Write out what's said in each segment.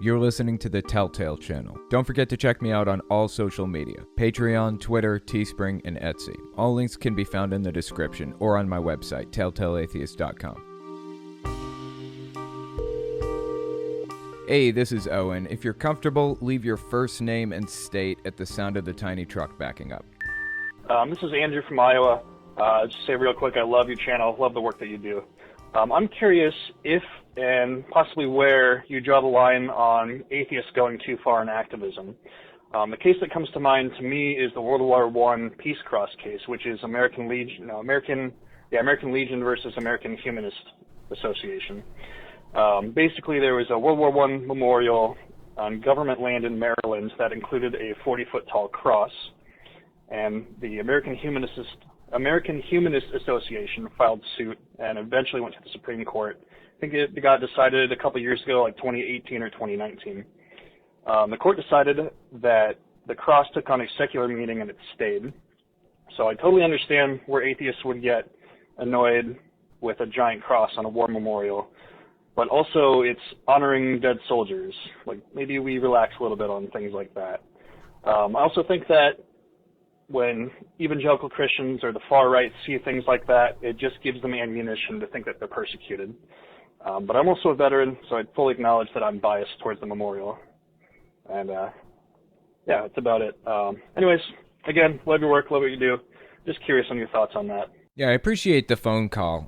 You're listening to the Telltale channel. Don't forget to check me out on all social media: Patreon, Twitter, Teespring, and Etsy. All links can be found in the description or on my website, telltaleatheist.com. Hey, this is Owen. If you're comfortable, leave your first name and state at the sound of the tiny truck backing up. This is Andrew from Iowa. Just say real quick, I love your channel, love the work that you do. I'm curious if and possibly where you draw the line on atheists going too far in activism. The case that comes to mind to me is the World War I Peace Cross case, which is American Legion versus American Humanist Association. Basically, there was a World War I memorial on government land in Maryland that included a 40-foot tall cross, and the American Humanist Association filed suit and eventually went to the Supreme Court. I think it got decided a couple years ago, like 2018 or 2019. The court decided that the cross took on a secular meaning and it stayed. So I totally understand where atheists would get annoyed with a giant cross on a war memorial, but also it's honoring dead soldiers. Like, maybe we relax a little bit on things like that. I also think that when evangelical Christians or the far right see things like that, it just gives them ammunition to think that they're persecuted. But I'm also a veteran, so I'd fully acknowledge that I'm biased towards the memorial. And yeah, that's about it. Anyways, again, love your work, love what you do. Just curious on your thoughts on that. Yeah, I appreciate the phone call.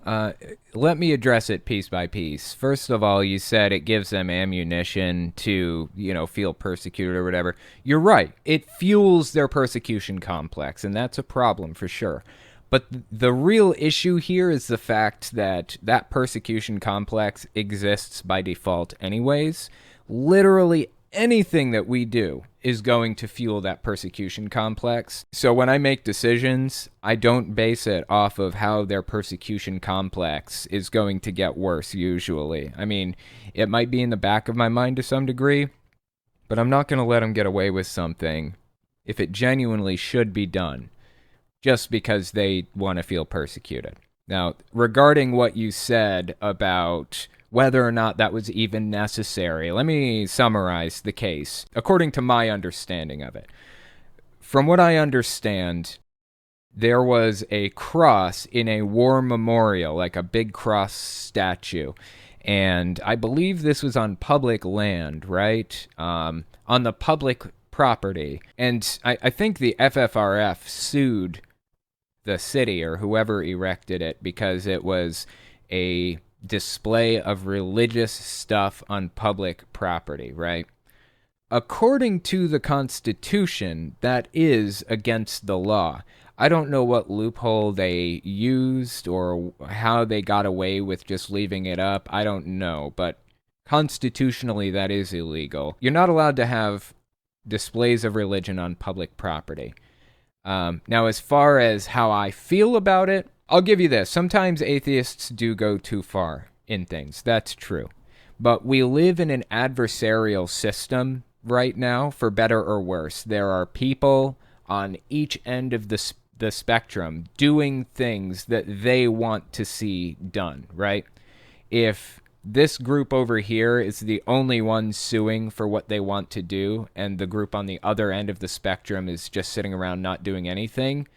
Let me address it piece by piece. First of all, you said it gives them ammunition to, feel persecuted or whatever. You're right. It fuels their persecution complex, and that's a problem for sure. But the real issue here is the fact that that persecution complex exists by default anyways. Literally anything that we do is going to fuel that persecution complex. So when I make decisions, I don't base it off of how their persecution complex is going to get worse, usually. I mean, it might be in the back of my mind to some degree, but I'm not going to let them get away with something if it genuinely should be done, just because they want to feel persecuted. Now, regarding what you said about whether or not that was even necessary, let me summarize the case according to my understanding of it. From what I understand, there was a cross in a war memorial, like a big cross statue, and I believe this was on public land, right? On the public property. And I think the FFRF sued the city or whoever erected it because it was a display of religious stuff on public property, right? According to the Constitution, that is against the law. I don't know what loophole they used or how they got away with just leaving it up. I don't know, but constitutionally that is illegal. You're not allowed to have displays of religion on public property. Now, as far as how I feel about it, I'll give you this. Sometimes atheists do go too far in things. That's true. But we live in an adversarial system right now, for better or worse. There are people on each end of the spectrum doing things that they want to see done, right? If this group over here is the only one suing for what they want to do, and the group on the other end of the spectrum is just sitting around not doing anything,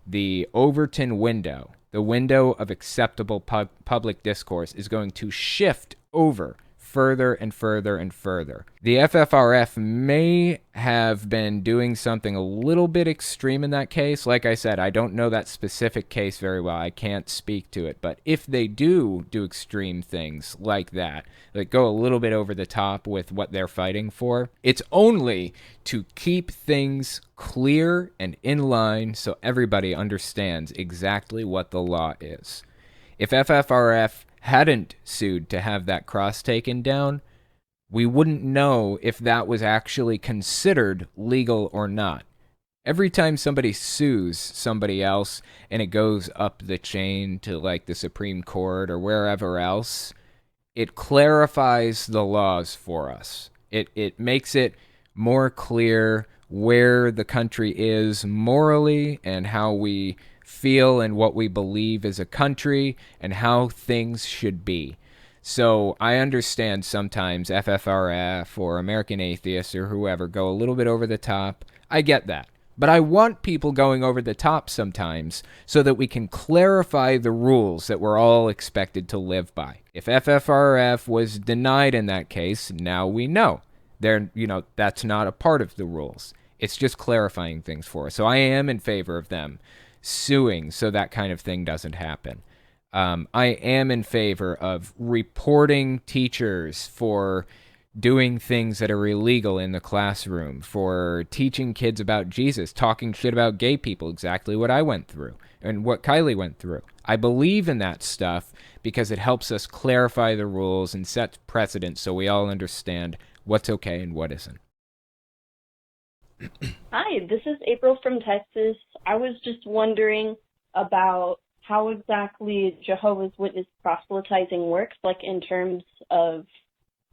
the Overton window, the window of acceptable public discourse, is going to shift over further and further and further. The FFRF may have been doing something a little bit extreme in that case. Like I said, I don't know that specific case very well. I can't speak to it. But if they do extreme things like that, that go a little bit over the top with what they're fighting for, it's only to keep things clear and in line so everybody understands exactly what the law is. If FFRF hadn't sued to have that cross taken down, we wouldn't know if that was actually considered legal or not. Every time somebody sues somebody else and it goes up the chain to like the Supreme Court or wherever else, it clarifies the laws for us. It makes it more clear where the country is morally and how we feel and what we believe as a country and how things should be. So I understand sometimes FFRF or American Atheists or whoever go a little bit over the top. I get that. But I want people going over the top sometimes so that we can clarify the rules that we're all expected to live by. If FFRF was denied in that case, now we know. That's not a part of the rules. It's just clarifying things for us. So I am in favor of them suing so that kind of thing doesn't happen. I am in favor of reporting teachers for doing things that are illegal in the classroom, for teaching kids about Jesus, talking shit about gay people, exactly what I went through and what Kylie went through. I believe in that stuff because it helps us clarify the rules and set precedents so we all understand what's okay and what isn't. Hi, this is April from Texas. I was just wondering about how exactly Jehovah's Witness proselytizing works, like in terms of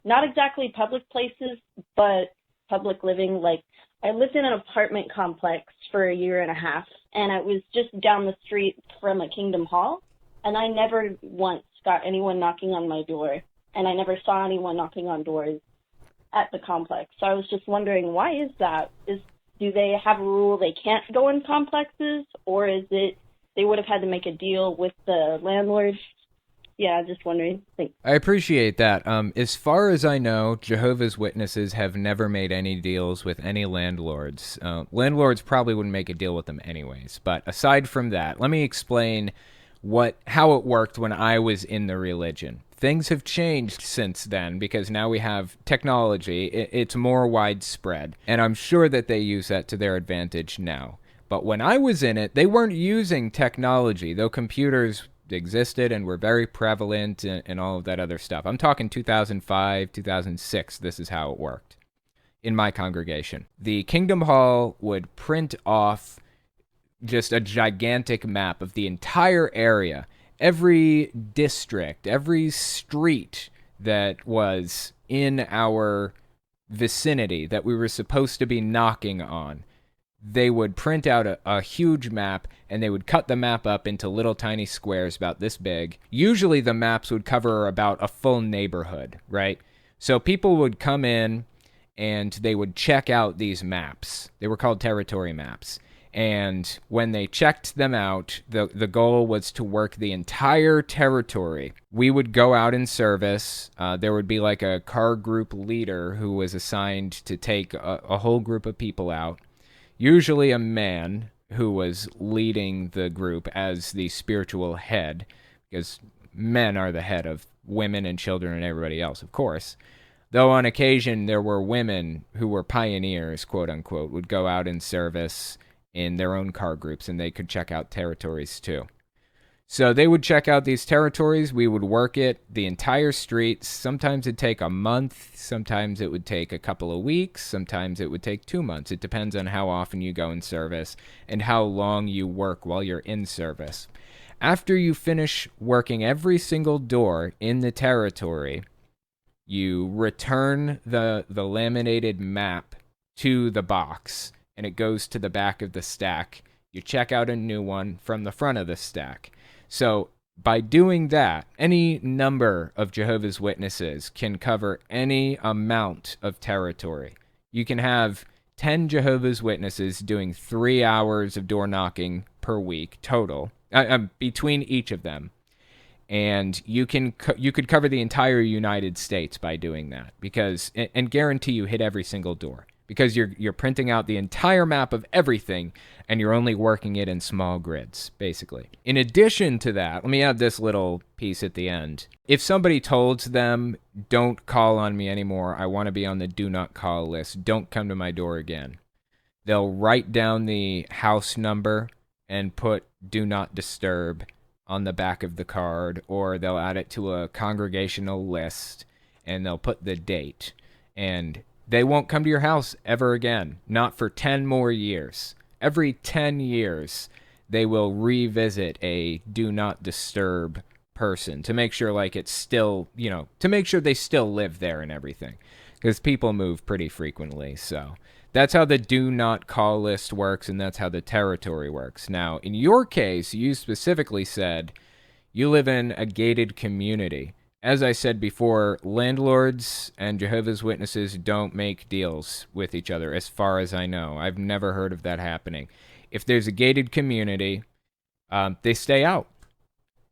not exactly public places, but public living. Like, I lived in an apartment complex for a year and a half, and it was just down the street from a Kingdom Hall, and I never once got anyone knocking on my door, and I never saw anyone knocking on doors at the complex. So I was just wondering, why is that? Do they have a rule they can't go in complexes, or is it they would have had to make a deal with the landlord? Yeah, just wondering. Thanks. I appreciate that. As far as I know, Jehovah's Witnesses have never made any deals with any landlords. Landlords probably wouldn't make a deal with them anyways. But aside from that, let me explain how it worked when I was in the religion. Things have changed since then because now we have technology. It's more widespread, and I'm sure that they use that to their advantage now. But when I was in it, they weren't using technology, though computers existed and were very prevalent and all of that other stuff. I'm talking 2005, 2006. This is how it worked in my congregation. The Kingdom Hall would print off just a gigantic map of the entire area, every district, every street that was in our vicinity that we were supposed to be knocking on. They would print out a huge map, and they would cut the map up into little tiny squares about this big. Usually the maps would cover about a full neighborhood, right? So people would come in, and they would check out these maps. They were called territory maps. And when they checked them out, the goal was to work the entire territory. We would go out in service. There would be like a car group leader who was assigned to take a whole group of people out. Usually a man who was leading the group as the spiritual head, because men are the head of women and children and everybody else, of course. Though on occasion there were women who were pioneers, quote unquote, would go out in service in their own car groups, and they could check out territories too. So they would check out these territories. We would work it, the entire street. Sometimes it'd take a month. Sometimes it would take a couple of weeks. Sometimes it would take 2 months. It depends on how often you go in service and how long you work while you're in service. After you finish working every single door in the territory, you return the laminated map to the box, and it goes to the back of the stack. You check out a new one from the front of the stack. So by doing that, any number of Jehovah's Witnesses can cover any amount of territory. You can have 10 Jehovah's Witnesses doing 3 hours of door knocking per week total, between each of them. And you could cover the entire United States by doing that, because and guarantee you hit every single door. Because you're printing out the entire map of everything, and you're only working it in small grids, basically. In addition to that, let me add this little piece at the end. If somebody told them, don't call on me anymore, I want to be on the do not call list, don't come to my door again, they'll write down the house number and put do not disturb on the back of the card, or they'll add it to a congregational list, and they'll put the date. And they won't come to your house ever again, not for 10 more years. Every 10 years, they will revisit a do not disturb person to make sure like it's still, to make sure they still live there and everything. Because people move pretty frequently, so that's how the do not call list works, and that's how the territory works. Now, in your case, you specifically said you live in a gated community. As I said before, landlords and Jehovah's Witnesses don't make deals with each other, as far as I know. I've never heard of that happening. If there's a gated community, they stay out.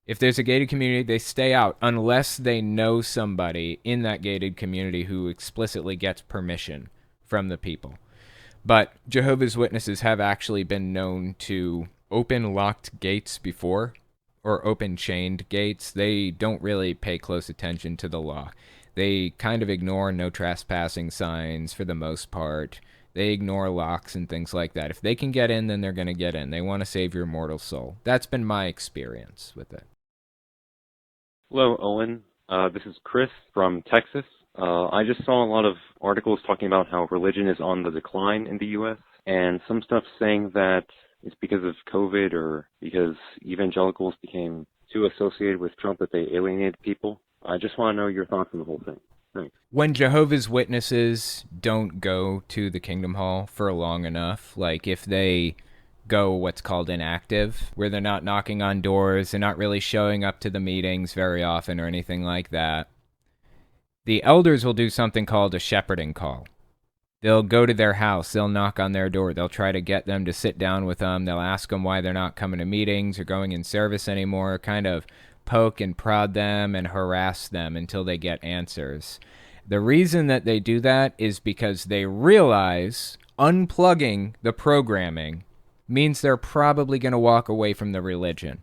If there's a gated community, they stay out unless they know somebody in that gated community who explicitly gets permission from the people. But Jehovah's Witnesses have actually been known to open locked gates before, or open chained gates. They don't really pay close attention to the law. They kind of ignore no trespassing signs for the most part. They ignore locks and things like that. If they can get in, then they're going to get in. They want to save your mortal soul. That's been my experience with it. Hello, Owen. This is Chris from Texas. I just saw a lot of articles talking about how religion is on the decline in the U.S., and some stuff saying that it's because of COVID or because evangelicals became too associated with Trump that they alienated people. I just want to know your thoughts on the whole thing. Thanks. When Jehovah's Witnesses don't go to the Kingdom Hall for long enough, like if they go what's called inactive, where they're not knocking on doors, they're not really showing up to the meetings very often or anything like that, the elders will do something called a shepherding call. They'll go to their house, they'll knock on their door, they'll try to get them to sit down with them, they'll ask them why they're not coming to meetings or going in service anymore, kind of poke and prod them and harass them until they get answers. The reason that they do that is because they realize unplugging the programming means they're probably going to walk away from the religion.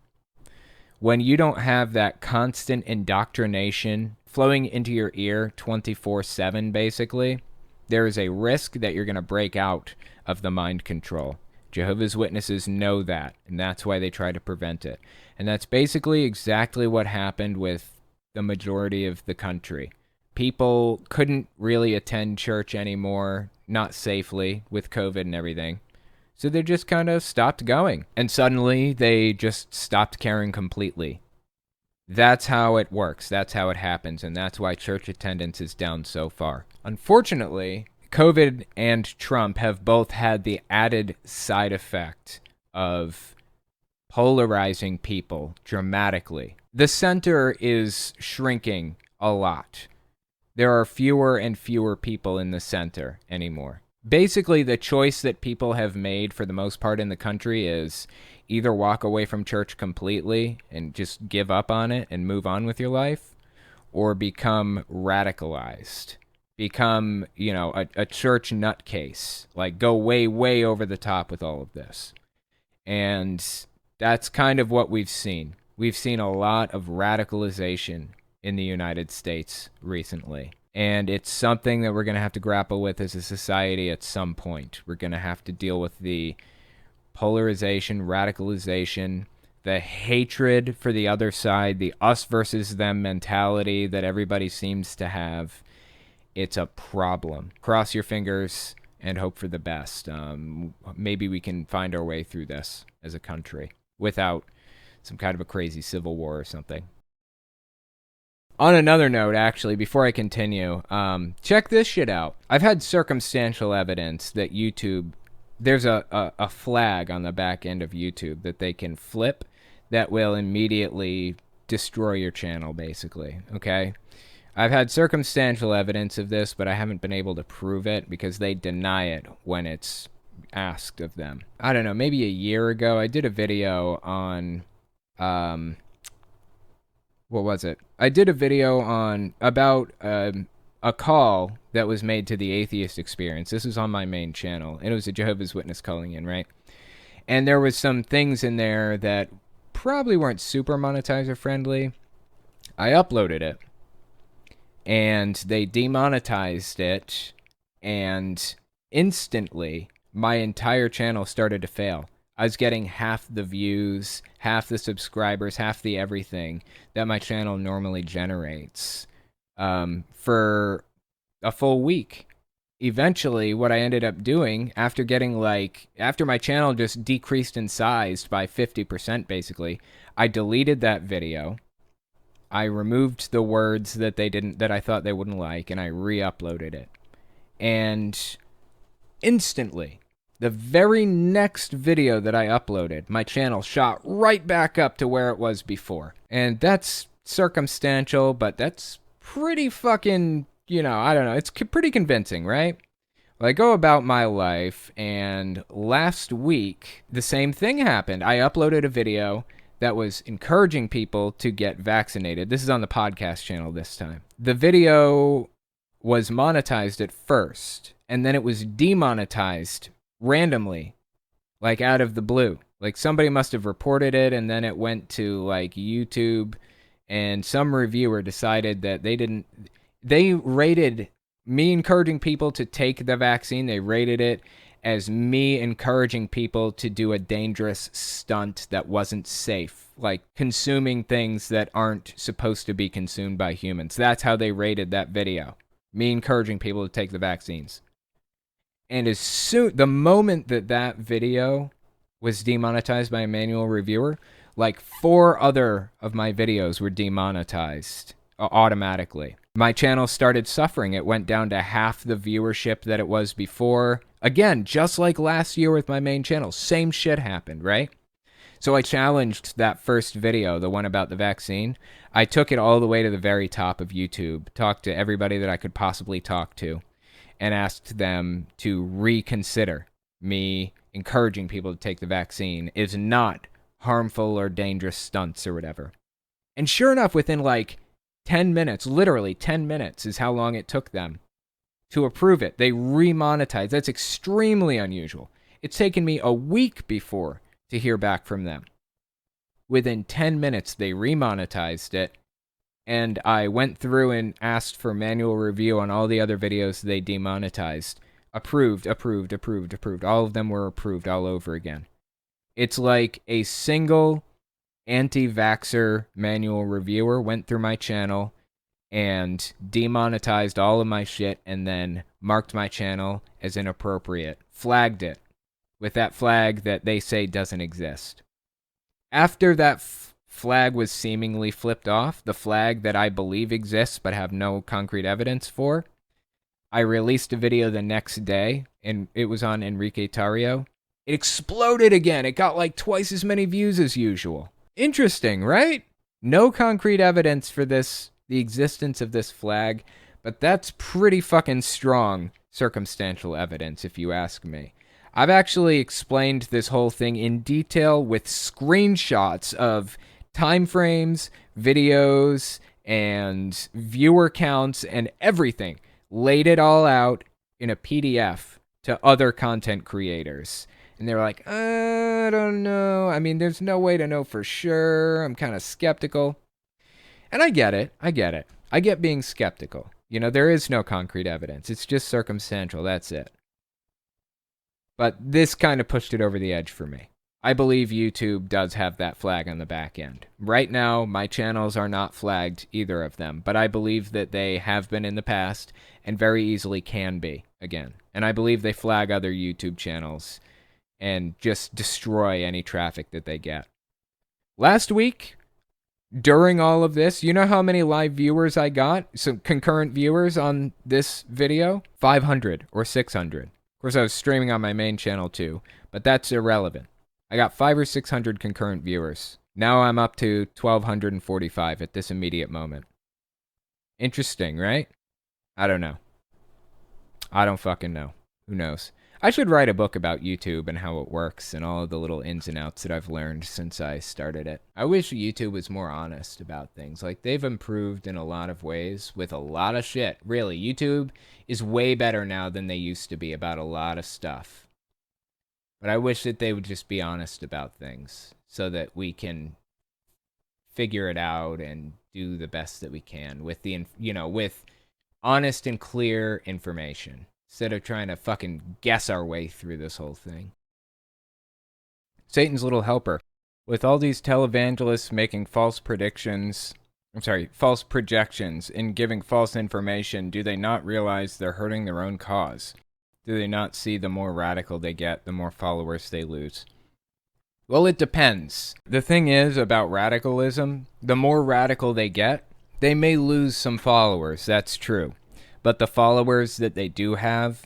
When you don't have that constant indoctrination flowing into your ear 24/7, basically, there is a risk that you're going to break out of the mind control. Jehovah's Witnesses know that, and that's why they try to prevent it. And that's basically exactly what happened with the majority of the country. People couldn't really attend church anymore, not safely, with COVID and everything. So they just kind of stopped going. And suddenly, they just stopped caring completely. That's how it works. That's how it happens. And that's why church attendance is down so far. Unfortunately, COVID and Trump have both had the added side effect of polarizing people dramatically. The center is shrinking a lot. There are fewer and fewer people in the center anymore. Basically, the choice that people have made for the most part in the country is either walk away from church completely and just give up on it and move on with your life, or become radicalized. Become, a church nutcase. Like, go way, way over the top with all of this. And that's kind of what we've seen. We've seen a lot of radicalization in the United States recently. And it's something that we're going to have to grapple with as a society at some point. We're going to have to deal with the polarization, radicalization, the hatred for the other side, the us versus them mentality that everybody seems to have. It's a problem. Cross your fingers and hope for the best. Maybe we can find our way through this as a country without some kind of a crazy civil war or something. On another note, actually, before I continue, check this shit out. I've had circumstantial evidence that YouTube, there's a flag on the back end of YouTube that they can flip that will immediately destroy your channel, basically, okay? I've had circumstantial evidence of this, but I haven't been able to prove it because they deny it when it's asked of them. I don't know, maybe a year ago, I did a video on, what was it? I did a video about a call that was made to the Atheist Experience. This was on my main channel, and it was a Jehovah's Witness calling in, right? And there was some things in there that probably weren't super monetizer friendly. I uploaded it, and they demonetized it, and instantly my entire channel started to fail. I was getting half the views, half the subscribers, half the everything that my channel normally generates for a full week. Eventually, what I ended up doing after my channel just decreased in size by 50% basically, I deleted that video. I removed the words that I thought they wouldn't like, and I re-uploaded it. And instantly, the very next video that I uploaded, my channel shot right back up to where it was before. And that's circumstantial, but that's pretty fucking, I don't know. It's pretty convincing, right? Well, I go about my life, and last week, the same thing happened. I uploaded a video that was encouraging people to get vaccinated. This is on the podcast channel this time. The video was monetized at first, and then it was demonetized randomly, like out of the blue. Like somebody must have reported it, and then it went to like YouTube, and some reviewer decided that they rated me encouraging people to take the vaccine. They rated it as me encouraging people to do a dangerous stunt that wasn't safe, like consuming things that aren't supposed to be consumed by humans. That's how they rated that video. Me encouraging people to take the vaccines. And the moment that video was demonetized by a manual reviewer, like 4 other of my videos were demonetized automatically. My channel started suffering. It went down to half the viewership that it was before. Again, just like last year with my main channel, same shit happened, right? So I challenged that first video, the one about the vaccine. I took it all the way to the very top of YouTube, talked to everybody that I could possibly talk to, and asked them to reconsider me encouraging people to take the vaccine is not harmful or dangerous stunts or whatever. And sure enough, within like 10 minutes, literally 10 minutes is how long it took them to approve it. They remonetized. That's extremely unusual. It's taken me a week before to hear back from them. Within 10 minutes, they remonetized it, and I went through and asked for manual review on all the other videos they demonetized. Approved, approved, approved, approved. All of them were approved all over again. It's like a single anti-vaxxer manual reviewer went through my channel and demonetized all of my shit and then marked my channel as inappropriate. Flagged it with that flag that they say doesn't exist. After that flag was seemingly flipped off, the flag that I believe exists but have no concrete evidence for, I released a video the next day, and it was on Enrique Tarrio. It exploded again. It got like twice as many views as usual. Interesting, right? No concrete evidence for the existence of this flag, but that's pretty fucking strong circumstantial evidence, if you ask me. I've actually explained this whole thing in detail with screenshots of time frames, videos, and viewer counts and everything. Laid it all out in a PDF to other content creators. And they were like, I don't know. I mean, there's no way to know for sure. I'm kind of skeptical. And I get it. I get being skeptical. There is no concrete evidence. It's just circumstantial. That's it. But this kind of pushed it over the edge for me. I believe YouTube does have that flag on the back end. Right now, my channels are not flagged, either of them. But I believe that they have been in the past and very easily can be again. And I believe they flag other YouTube channels and just destroy any traffic that they get. Last week, during all of this, you know how many live viewers I got? Some concurrent viewers on this video? 500 or 600. Of course, I was streaming on my main channel too, but that's irrelevant. I got 500 or 600 concurrent viewers. Now I'm up to 1,245 at this immediate moment. Interesting, right? I don't know. I don't fucking know. Who knows? I should write a book about YouTube and how it works and all of the little ins and outs that I've learned since I started it. I wish YouTube was more honest about things. Like, they've improved in a lot of ways with a lot of shit. Really, YouTube is way better now than they used to be about a lot of stuff. But I wish that they would just be honest about things so that we can figure it out and do the best that we can with with honest and clear information, instead of trying to fucking guess our way through this whole thing. Satan's little helper. With all these televangelists making false projections and giving false information, do they not realize they're hurting their own cause? Do they not see the more radical they get, the more followers they lose? Well, it depends. The thing is about radicalism, the more radical they get, they may lose some followers, that's true. But the followers that they do have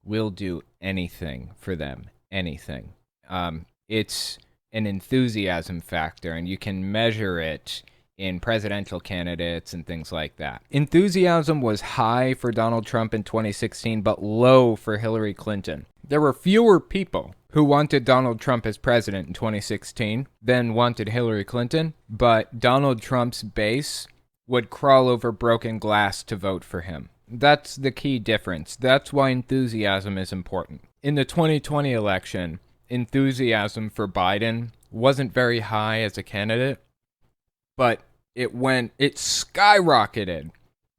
will do anything for them. Anything. It's an enthusiasm factor, and you can measure it in presidential candidates and things like that. Enthusiasm was high for Donald Trump in 2016, but low for Hillary Clinton. There were fewer people who wanted Donald Trump as president in 2016 than wanted Hillary Clinton, but Donald Trump's base would crawl over broken glass to vote for him. That's the key difference. That's why enthusiasm is important. In the 2020 election, enthusiasm for Biden wasn't very high as a candidate, but it skyrocketed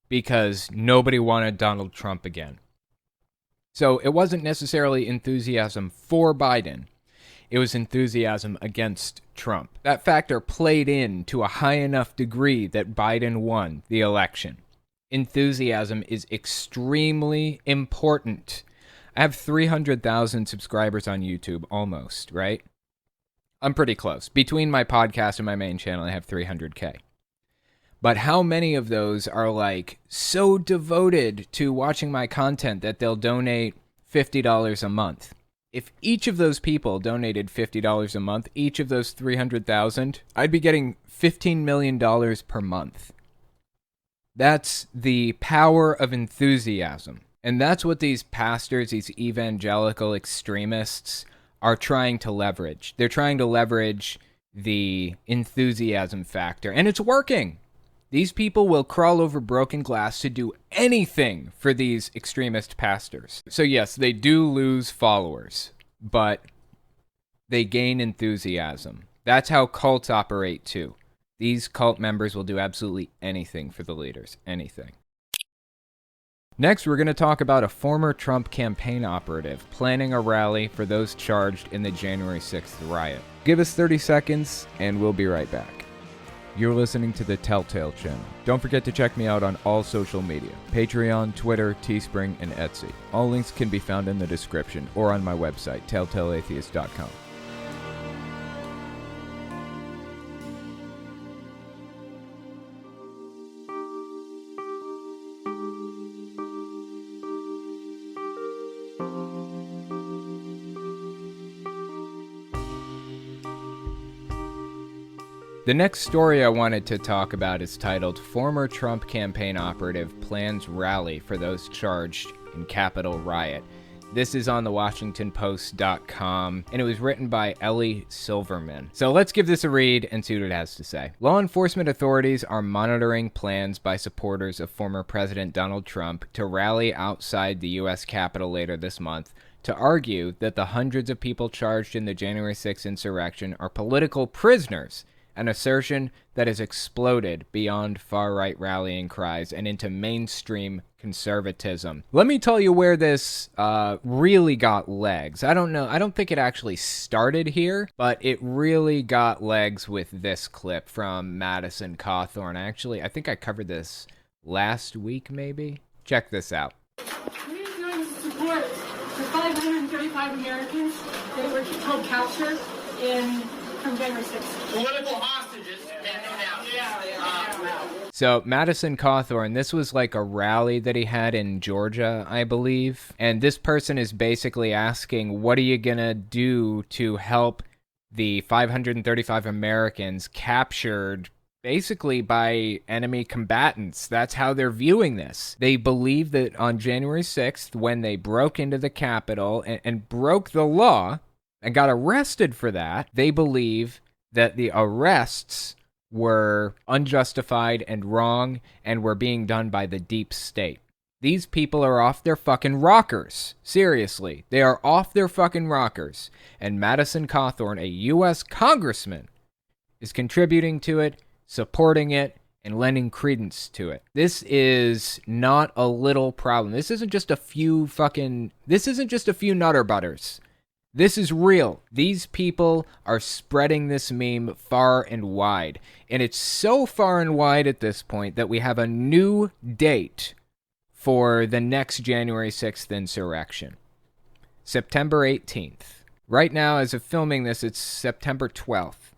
because nobody wanted Donald Trump again. So it wasn't necessarily enthusiasm for Biden. It was enthusiasm against Trump. That factor played in to a high enough degree that Biden won the election. Enthusiasm is extremely important. I have 300,000 subscribers on YouTube, almost, right? I'm pretty close. Between my podcast and my main channel, I have 300K. But how many of those are like so devoted to watching my content that they'll donate $50 a month? If each of those people donated $50 a month, each of those 300,000, I'd be getting $15 million per month. That's the power of enthusiasm. And that's what these pastors, these evangelical extremists, are trying to leverage. They're trying to leverage the enthusiasm factor, and it's working. These people will crawl over broken glass to do anything for these extremist pastors. So yes, they do lose followers, but they gain enthusiasm. That's how cults operate too. These cult members will do absolutely anything for the leaders. Anything. Next, we're going to talk about a former Trump campaign operative planning a rally for those charged in the January 6th riot. Give us 30 seconds, and we'll be right back. You're listening to the Telltale Channel. Don't forget to check me out on all social media: Patreon, Twitter, Teespring, and Etsy. All links can be found in the description or on my website, telltaleatheist.com. The next story I wanted to talk about is titled Former Trump Campaign Operative Plans Rally for Those Charged in Capitol Riot. This is on the WashingtonPost.com, and it was written by Ellie Silverman. So let's give this a read and see what it has to say. Law enforcement authorities are monitoring plans by supporters of former President Donald Trump to rally outside the U.S. Capitol later this month to argue that the hundreds of people charged in the January 6th insurrection are political prisoners, an assertion that has exploded beyond far-right rallying cries and into mainstream conservatism. Let me tell you where this really got legs. I don't think it actually started here, but it really got legs with this clip from Madison Cawthorn. Actually, I think I covered this last week, maybe? Check this out. We are doing support for 535 Americans that were held captured from January 6th. Political hostages, and no doubt. So Madison Cawthorn, this was like a rally that he had in Georgia, I believe. And this person is basically asking, what are you going to do to help the 535 Americans captured basically by enemy combatants? That's how they're viewing this. They believe that on January 6th, when they broke into the Capitol and broke the law, and got arrested for that, they believe that the arrests were unjustified and wrong and were being done by the deep state. These people are off their fucking rockers. Seriously, they are off their fucking rockers. And Madison Cawthorn, a U.S. congressman, is contributing to it, supporting it, and lending credence to it. This is not a little problem. This isn't just a few nutter butters. This is real. These people are spreading this meme far and wide. And it's so far and wide at this point that we have a new date for the next January 6th insurrection. September 18th. Right now, as of filming this, it's September 12th.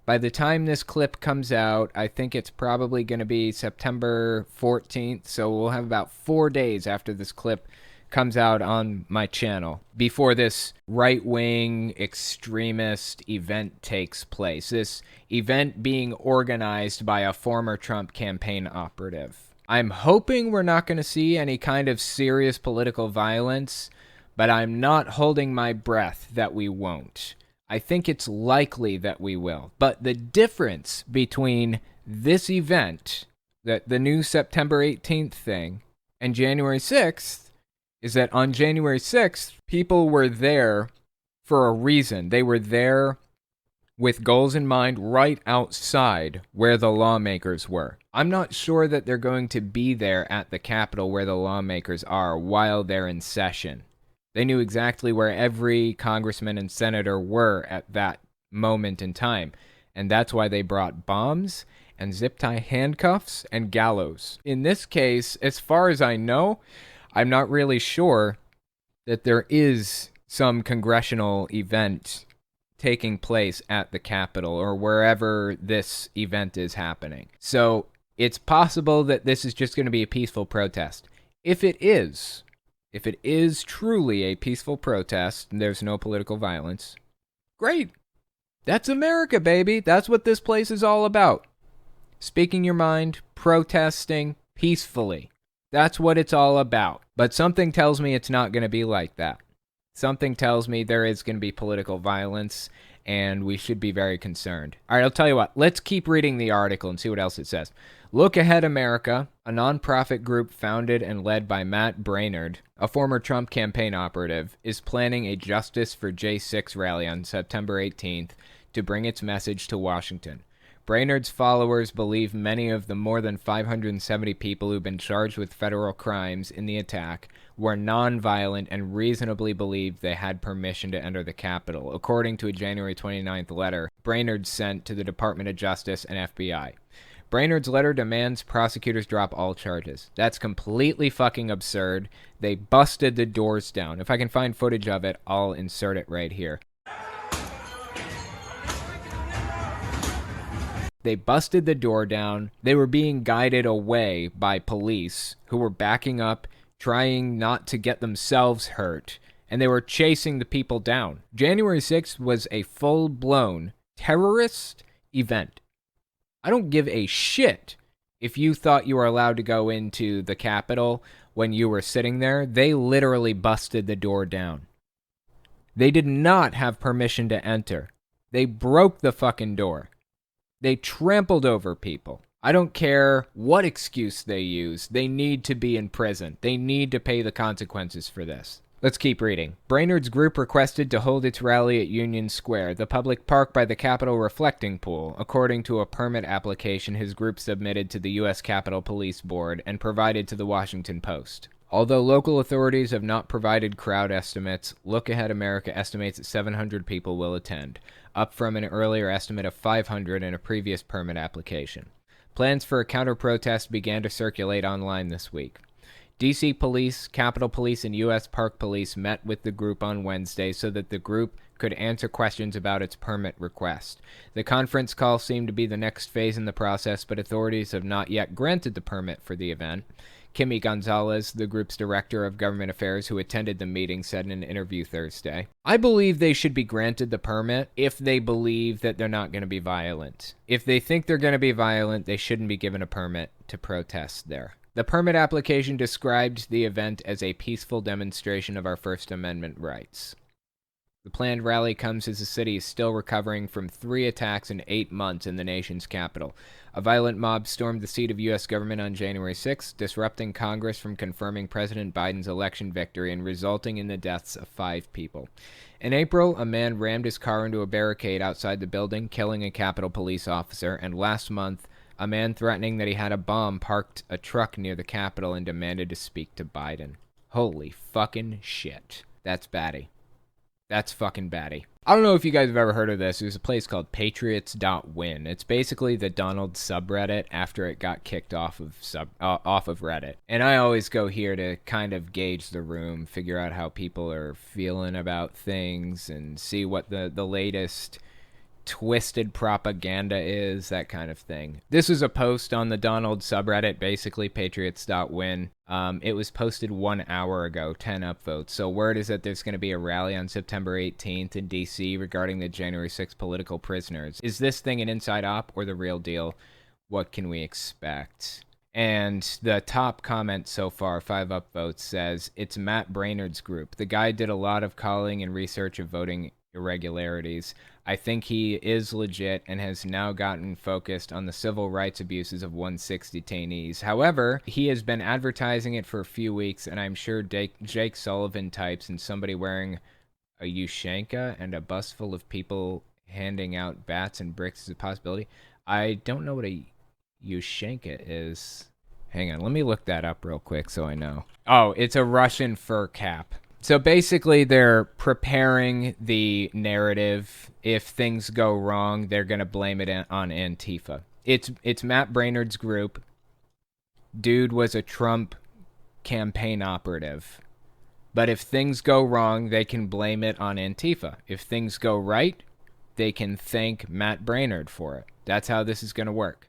By the time this clip comes out, I think it's probably going to be September 14th. So we'll have about 4 days after this clip comes out on my channel before this right-wing extremist event takes place. This event being organized by a former Trump campaign operative. I'm hoping we're not going to see any kind of serious political violence, but I'm not holding my breath that we won't. I think it's likely that we will. But the difference between this event, the new September 18th thing, and January 6th is that on January 6th, people were there for a reason. They were there with goals in mind right outside where the lawmakers were. I'm not sure that they're going to be there at the Capitol where the lawmakers are while they're in session. They knew exactly where every congressman and senator were at that moment in time. And that's why they brought bombs and zip-tie handcuffs and gallows. In this case, as far as I know, I'm not really sure that there is some congressional event taking place at the Capitol or wherever this event is happening. So it's possible that this is just going to be a peaceful protest. If it is truly a peaceful protest and there's no political violence, great. That's America, baby. That's what this place is all about. Speaking your mind, protesting peacefully. That's what it's all about. But something tells me it's not going to be like that. Something tells me there is going to be political violence, and we should be very concerned. All right, I'll tell you what. Let's keep reading the article and see what else it says. Look Ahead America, a nonprofit group founded and led by Matt Braynard, a former Trump campaign operative, is planning a Justice for J6 rally on September 18th to bring its message to Washington. Brainard's followers believe many of the more than 570 people who've been charged with federal crimes in the attack were nonviolent and reasonably believed they had permission to enter the Capitol, according to a January 29th letter Brainard sent to the Department of Justice and FBI. Brainard's letter demands prosecutors drop all charges. That's completely fucking absurd. They busted the doors down. If I can find footage of it, I'll insert it right here. They busted the door down. They were being guided away by police who were backing up, trying not to get themselves hurt, and they were chasing the people down. January 6th was a full-blown terrorist event. I don't give a shit if you thought you were allowed to go into the Capitol when you were sitting there. They literally busted the door down. They did not have permission to enter. They broke the fucking door. They trampled over people. I don't care what excuse they use. They need to be in prison. They need to pay the consequences for this. Let's keep reading. Brainard's group requested to hold its rally at Union Square, the public park by the Capitol reflecting pool, according to a permit application his group submitted to the U.S. Capitol Police Board and provided to the Washington Post. Although local authorities have not provided crowd estimates, Look Ahead America estimates that 700 people will attend, up from an earlier estimate of 500 in a previous permit application. Plans for a counter-protest began to circulate online this week. D.C. Police, Capitol Police, and U.S. Park Police met with the group on Wednesday so that the group could answer questions about its permit request. The conference call seemed to be the next phase in the process, but authorities have not yet granted the permit for the event. Kimmy Gonzalez, the group's director of government affairs who attended the meeting, said in an interview Thursday, "I believe they should be granted the permit if they believe that they're not going to be violent. If they think they're going to be violent, they shouldn't be given a permit to protest there." The permit application described the event as a peaceful demonstration of our First Amendment rights. The planned rally comes as the city is still recovering from 3 attacks in 8 months in the nation's capital. A violent mob stormed the seat of U.S. government on January 6, disrupting Congress from confirming President Biden's election victory and resulting in the deaths of 5 people. In April, a man rammed his car into a barricade outside the building, killing a Capitol Police officer, and last month, a man threatening that he had a bomb parked a truck near the Capitol and demanded to speak to Biden. Holy fucking shit. That's batty. That's fucking batty. I don't know if you guys have ever heard of this. There's a place called Patriots.win. It's basically the Donald subreddit after it got kicked off of Reddit. And I always go here to kind of gauge the room, figure out how people are feeling about things, and see what the latest twisted propaganda is, that kind of thing. This was a post on the Donald subreddit, basically patriots.win. It was posted 1 hour ago, 10 upvotes. So word is that there's going to be a rally on September 18th in D.C. regarding the January 6th political prisoners. Is this thing an inside op or the real deal? What can we expect? And the top comment so far, 5 upvotes, says, it's Matt Brainerd's group. The guy did a lot of calling and research of voting irregularities. I think he is legit and has now gotten focused on the civil rights abuses of 160 detainees. However, he has been advertising it for a few weeks, and I'm sure Jake Sullivan types and somebody wearing a Ushanka and a bus full of people handing out bats and bricks is a possibility. I don't know what a Ushanka is. Hang on, let me look that up real quick so I know. Oh, it's a Russian fur cap. So basically, they're preparing the narrative. If things go wrong, they're going to blame it on Antifa. It's Matt Brainerd's group. Dude was a Trump campaign operative. But if things go wrong, they can blame it on Antifa. If things go right, they can thank Matt Brainerd for it. That's how this is going to work.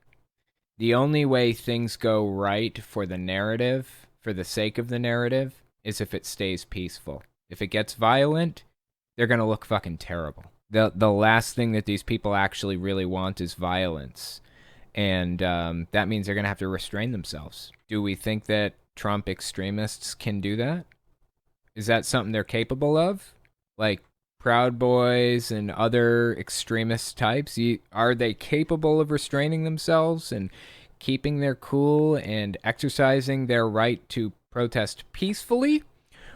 The only way things go right for the narrative, for the sake of the narrative, is if it stays peaceful. If it gets violent, they're going to look fucking terrible. The last thing that these people actually really want is violence. And that means they're going to have to restrain themselves. Do we think that Trump extremists can do that? Is that something they're capable of? Like Proud Boys and other extremist types? Are they capable of restraining themselves and keeping their cool and exercising their right to protest peacefully?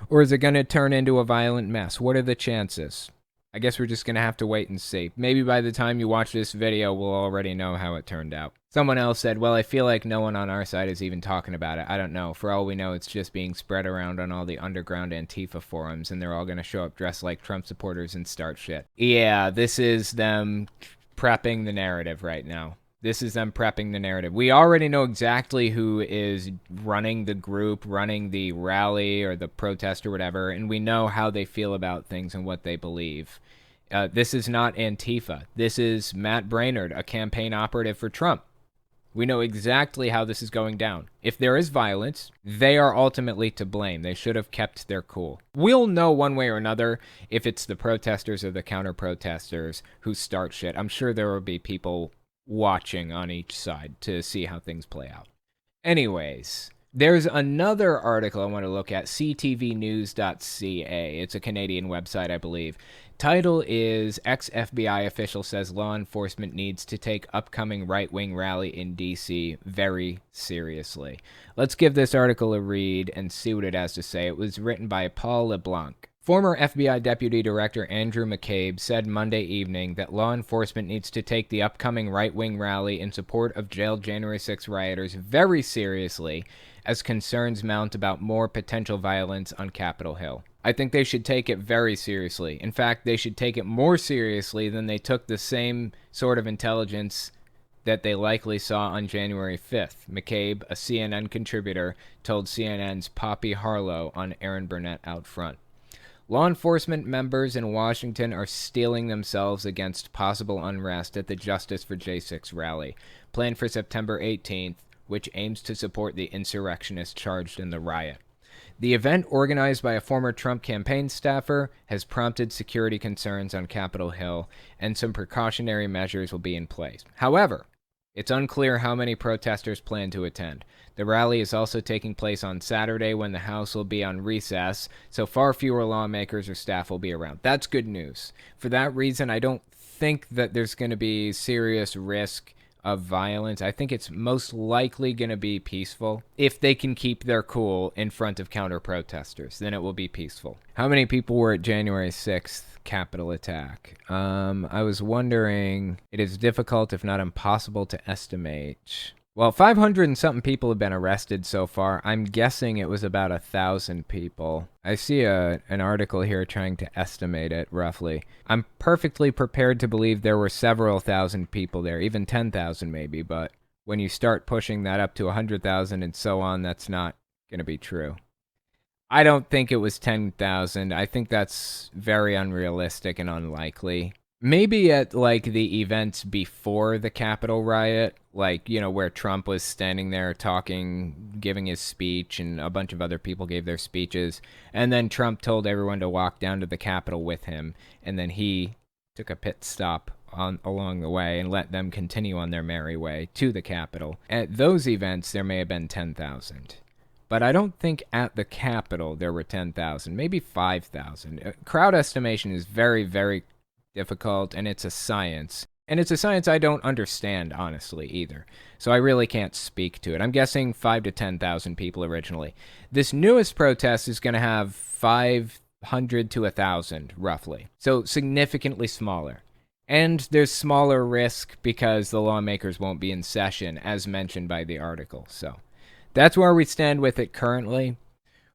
Or is it going to turn into a violent mess? What are the chances? I guess we're just going to have to wait and see. Maybe by the time you watch this video, we'll already know how it turned out. Someone else said, well, I feel like no one on our side is even talking about it. I don't know. For all we know, it's just being spread around on all the underground Antifa forums, and they're all going to show up dressed like Trump supporters and start shit. Yeah, this is them prepping the narrative right now. This is them prepping the narrative. We already know exactly who is running the group, running the rally or the protest or whatever, and we know how they feel about things and what they believe. This is not Antifa. This is Matt Brainerd, a campaign operative for Trump. We know exactly how this is going down. If there is violence, they are ultimately to blame. They should have kept their cool. We'll know one way or another if it's the protesters or the counter-protesters who start shit. I'm sure there will be people watching on each side to see how things play out. Anyways, there's another article I want to look at, ctvnews.ca. It's a Canadian website, I believe. Title is, ex-FBI official says law enforcement needs to take upcoming right-wing rally in D.C. very seriously. Let's give this article a read and see what it has to say. It was written by Paul LeBlanc. Former FBI Deputy Director Andrew McCabe said Monday evening that law enforcement needs to take the upcoming right-wing rally in support of jailed January 6 rioters very seriously as concerns mount about more potential violence on Capitol Hill. I think they should take it very seriously. In fact, they should take it more seriously than they took the same sort of intelligence that they likely saw on January 5th, McCabe, a CNN contributor, told CNN's Poppy Harlow on Aaron Burnett Out Front. Law enforcement members in Washington are steeling themselves against possible unrest at the Justice for J6 rally, planned for September 18th, which aims to support the insurrectionists charged in the riot. The event, organized by a former Trump campaign staffer, has prompted security concerns on Capitol Hill, and some precautionary measures will be in place. However, it's unclear how many protesters plan to attend. The rally is also taking place on Saturday when the House will be on recess, so far fewer lawmakers or staff will be around. That's good news. For that reason, I don't think that there's going to be serious risk of violence. I think it's most likely going to be peaceful. If they can keep their cool in front of counter-protesters, then it will be peaceful. How many people were at January 6th Capitol attack? I was wondering, it is difficult if not impossible to estimate. Well, 500 and something people have been arrested so far. I'm guessing it was about 1,000 people. I see an article here trying to estimate it roughly. I'm perfectly prepared to believe there were several thousand people there, even 10,000 maybe, but when you start pushing that up to 100,000 and so on, that's not going to be true. I don't think it was 10,000. I think that's very unrealistic and unlikely. Maybe at, like, the events before the Capitol riot, like, where Trump was standing there talking, giving his speech, and a bunch of other people gave their speeches, and then Trump told everyone to walk down to the Capitol with him, and then he took a pit stop along the way and let them continue on their merry way to the Capitol. At those events, there may have been 10,000. But I don't think at the Capitol there were 10,000, maybe 5,000. Crowd estimation is very, very difficult, and it's a science. And it's a science I don't understand, honestly, either. So I really can't speak to it. I'm guessing 5 to 10,000 people originally. This newest protest is going to have 500 to 1,000, roughly. So significantly smaller. And there's smaller risk because the lawmakers won't be in session, as mentioned by the article. So that's where we stand with it currently.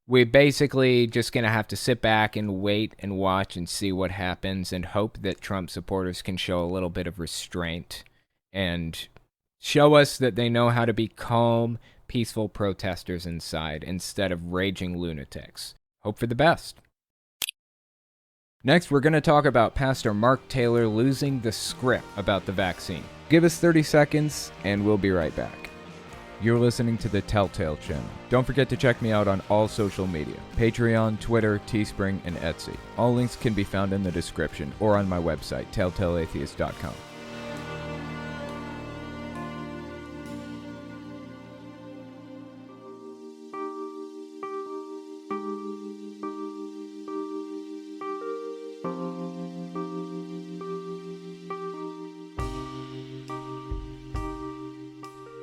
We're basically just going to have to sit back and wait and watch and see what happens and hope that Trump supporters can show a little bit of restraint and show us that they know how to be calm, peaceful protesters inside instead of raging lunatics. Hope for the best. Next, we're going to talk about Pastor Mark Taylor losing the script about the vaccine. Give us 30 seconds and we'll be right back. You're listening to the Telltale Channel. Don't forget to check me out on all social media: Patreon, Twitter, Teespring, and Etsy. All links can be found in the description or on my website, telltaleatheist.com.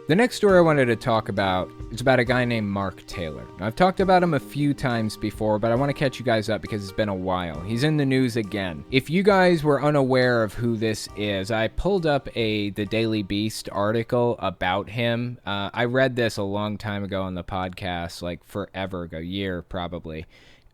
The next story I wanted to talk about is about a guy named Mark Taylor. Now, I've talked about him a few times before, but I want to catch you guys up because it's been a while. He's in the news again. If you guys were unaware of who this is, I pulled up the Daily Beast article about him. I read this a long time ago on the podcast, like forever ago, year probably.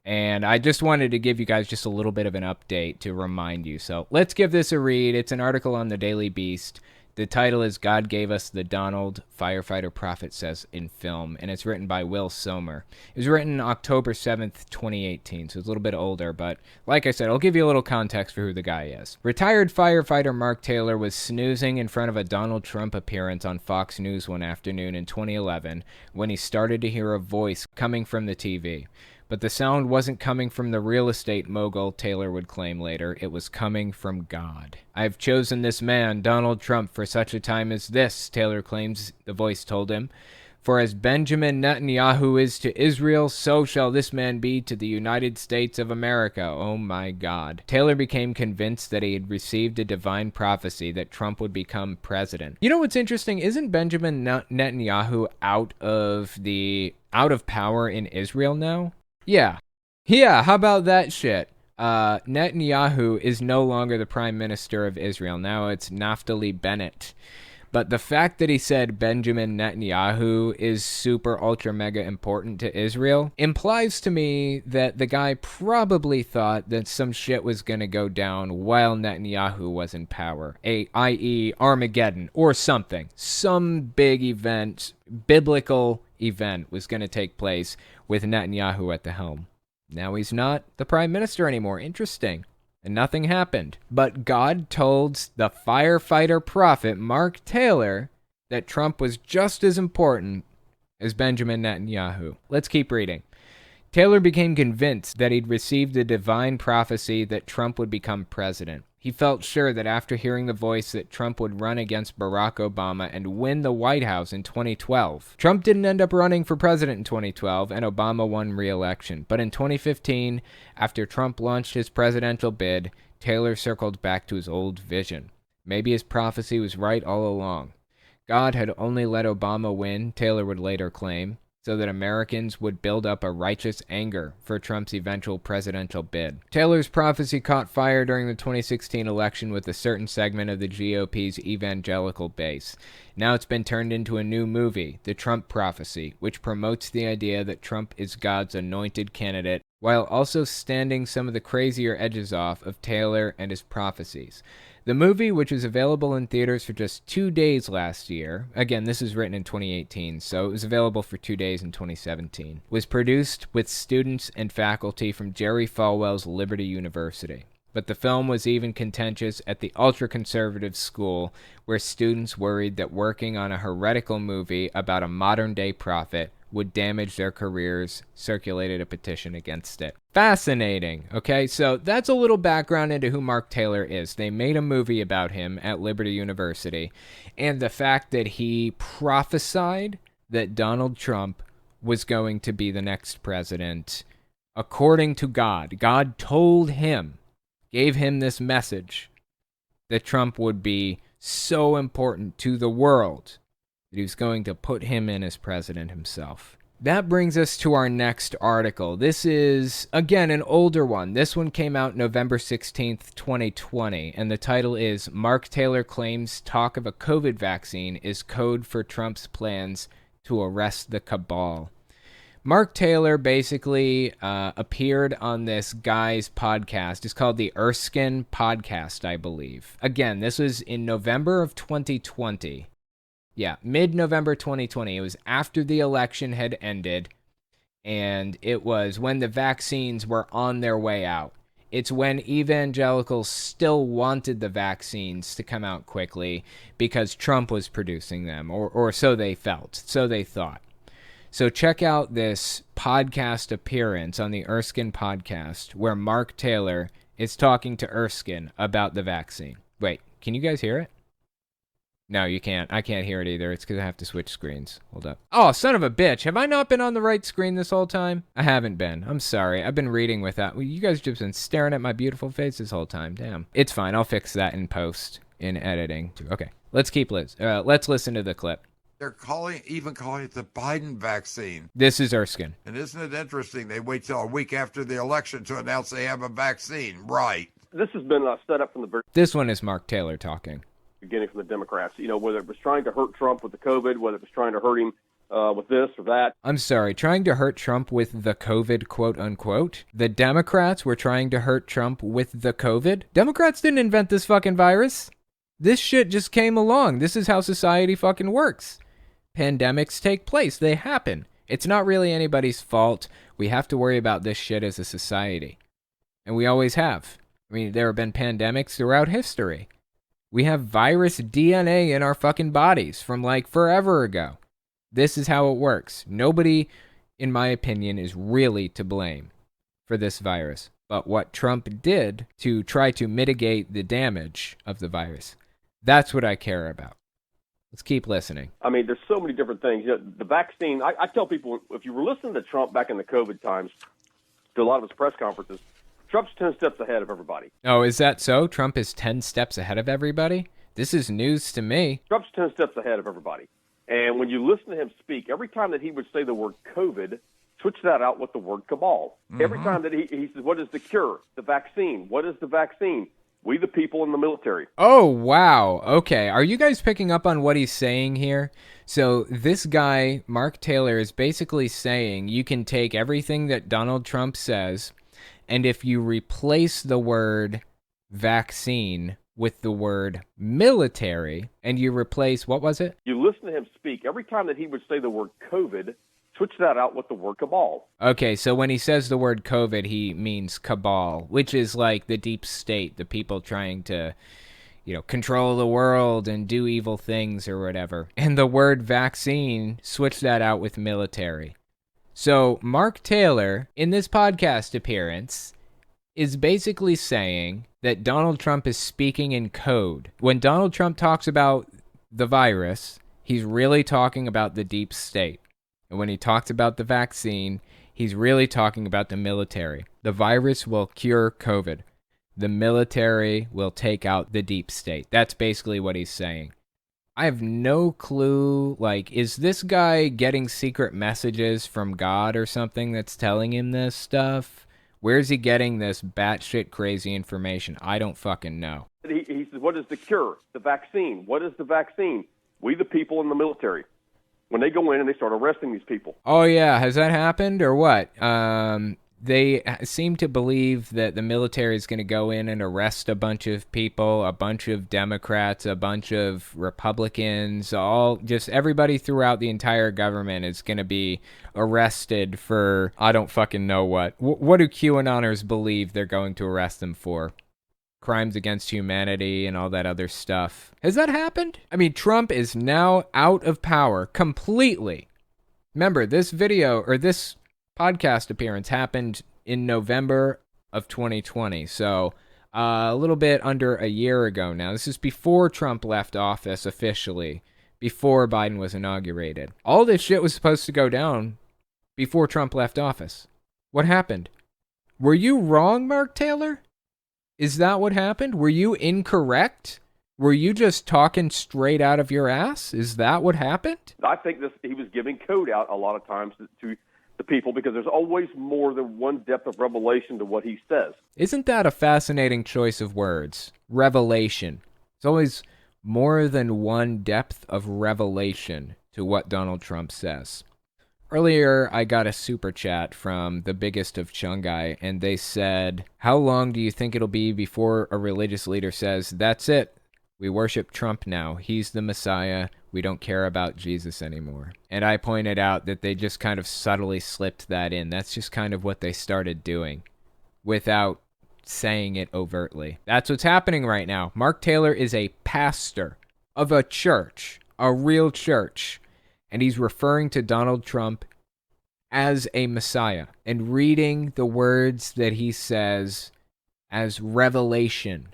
And I just wanted to give you guys just a little bit of an update to remind you. So let's give this a read. It's an article on the Daily Beast. The title is God Gave Us the Donald, Firefighter Prophet Says in Film, and it's written by Will Somer. It was written October 7th, 2018, so it's a little bit older, but like I said, I'll give you a little context for who the guy is. Retired firefighter Mark Taylor was snoozing in front of a Donald Trump appearance on Fox News one afternoon in 2011 when he started to hear a voice coming from the TV. But the sound wasn't coming from the real estate mogul, Taylor would claim later. It was coming from God. I've chosen this man, Donald Trump, for such a time as this, Taylor claims the voice told him. For as Benjamin Netanyahu is to Israel, so shall this man be to the United States of America. Oh my God. Taylor became convinced that he had received a divine prophecy that Trump would become president. You know what's interesting? Isn't Benjamin Netanyahu out of power in Israel now? Yeah, how about that shit? Netanyahu is no longer the prime minister of Israel. Now it's Naftali Bennett. But the fact that he said Benjamin Netanyahu is super ultra mega important to Israel implies to me that the guy probably thought that some shit was going to go down while Netanyahu was in power, i.e. Armageddon or something. Some big event, biblical event was going to take place with Netanyahu at the helm. Now he's not the prime minister anymore. Interesting. And nothing happened. But God told the firefighter prophet Mark Taylor that Trump was just as important as Benjamin Netanyahu. Let's keep reading. Taylor became convinced that he'd received a divine prophecy that Trump would become president. He felt sure that after hearing the voice that Trump would run against Barack Obama and win the White House in 2012. Trump didn't end up running for president in 2012, and Obama won re-election. But in 2015, after Trump launched his presidential bid, Taylor circled back to his old vision. Maybe his prophecy was right all along. God had only let Obama win, Taylor would later claim, so that Americans would build up a righteous anger for Trump's eventual presidential bid. Taylor's prophecy caught fire during the 2016 election with a certain segment of the GOP's evangelical base. Now it's been turned into a new movie, The Trump Prophecy, which promotes the idea that Trump is God's anointed candidate, while also standing some of the crazier edges off of Taylor and his prophecies. The movie, which was available in theaters for just 2 days last year, again, this is written in 2018, so it was available for 2 days in 2017, was produced with students and faculty from Jerry Falwell's Liberty University. But the film was even contentious at the ultra-conservative school, where students worried that working on a heretical movie about a modern-day prophet would damage their careers, circulated a petition against it. Fascinating. Okay, so that's a little background into who Mark Taylor is. They made a movie about him at Liberty University, and the fact that he prophesied that Donald Trump was going to be the next president, according to God. God told him, gave him this message that Trump would be so important to the world that he was going to put him in as president himself. That brings us to our next article. This is, again, an older one. This one came out November 16th, 2020, and the title is Mark Taylor Claims Talk of a COVID Vaccine is Code for Trump's Plans to Arrest the Cabal. Mark Taylor basically appeared on this guy's podcast. It's called the Erskine Podcast, I believe. Again, this was in November of 2020. Yeah, mid-November 2020. It was after the election had ended, and it was when the vaccines were on their way out. It's when evangelicals still wanted the vaccines to come out quickly because Trump was producing them, or so they felt, so they thought. So check out this podcast appearance on the Erskine Podcast where Mark Taylor is talking to Erskine about the vaccine. Wait, can you guys hear it? No, you can't. I can't hear it either. It's because I have to switch screens. Hold up. Oh, son of a bitch. Have I not been on the right screen this whole time? I haven't been. I'm sorry. I've been reading without. Well, you guys just been staring at my beautiful face this whole time. Damn. It's fine. I'll fix that in post, in editing. Okay. Let's listen to the clip. They're even calling it the Biden vaccine. This is Erskine. And isn't it interesting? They wait till a week after the election to announce they have a vaccine. Right. This has been set up from the very This one is Mark Taylor talking. beginning from the Democrats. You know, whether it was trying to hurt Trump with the COVID, whether it was trying to hurt him with this or that. I'm sorry, trying to hurt Trump with the COVID, quote unquote. The Democrats were trying to hurt Trump with the COVID. Democrats didn't invent this fucking virus. This shit just came along. This is how society fucking works. Pandemics take place. They happen. It's not really anybody's fault. We have to worry about this shit as a society. And we always have. I mean, there have been pandemics throughout history. We have virus DNA in our fucking bodies from like forever ago. This is how it works. Nobody, in my opinion, is really to blame for this virus. But what Trump did to try to mitigate the damage of the virus, that's what I care about. Let's keep listening. I mean, there's so many different things. You know, the vaccine, I tell people, if you were listening to Trump back in the COVID times, to a lot of his press conferences, Trump's 10 steps ahead of everybody. Oh, is that so? Trump is 10 steps ahead of everybody? This is news to me. Trump's 10 steps ahead of everybody. And when you listen to him speak, every time that he would say the word COVID, switch that out with the word cabal. Mm-hmm. Every time that he says, what is the cure? The vaccine. What is the vaccine? We the people in the military. Oh, wow. Okay. Are you guys picking up on what he's saying here? So this guy, Mark Taylor, is basically saying you can take everything that Donald Trump says, and if you replace the word vaccine with the word military, and you replace, what was it? You listen to him speak. Every time that he would say the word COVID, switch that out with the word cabal. Okay, so when he says the word COVID, he means cabal, which is like the deep state, the people trying to, control the world and do evil things or whatever. And the word vaccine, switch that out with military. So Mark Taylor, in this podcast appearance, is basically saying that Donald Trump is speaking in code. When Donald Trump talks about the virus, he's really talking about the deep state. And when he talks about the vaccine, he's really talking about the military. The virus will cure COVID. The military will take out the deep state. That's basically what he's saying. I have no clue, is this guy getting secret messages from God or something that's telling him this stuff? Where's he getting this batshit crazy information? I don't fucking know. He says, what is the cure? The vaccine. What is the vaccine? We the people in the military. When they go in and they start arresting these people. Oh, yeah. Has that happened or what? They seem to believe that the military is going to go in and arrest a bunch of people, a bunch of Democrats, a bunch of Republicans, just everybody throughout the entire government is going to be arrested for, I don't fucking know what. What do QAnoners believe they're going to arrest them for? crimes against humanity and all that other stuff. Has that happened? I mean, Trump is now out of power completely. Remember, this video or this podcast appearance happened in November of 2020. So a little bit under a year ago now. This is before Trump left office officially, before Biden was inaugurated. All this shit was supposed to go down before Trump left office. What happened? Were you wrong, Mark Taylor? Is that what happened? Were you incorrect? Were you just talking straight out of your ass? Is that what happened? I think he was giving code out a lot of times to the people because there's always more than one depth of revelation to what he says. Isn't that a fascinating choice of words? Revelation. It's always more than one depth of revelation to what Donald Trump says. Earlier, I got a super chat from the biggest of Chungai, and they said, how long do you think it'll be before a religious leader says, that's it, we worship Trump now, he's the Messiah, we don't care about Jesus anymore? And I pointed out that they just kind of subtly slipped that in. That's just kind of what they started doing without saying it overtly. That's what's happening right now. Mark Taylor is a pastor of a church, a real church. And he's referring to Donald Trump as a Messiah and reading the words that he says as revelation.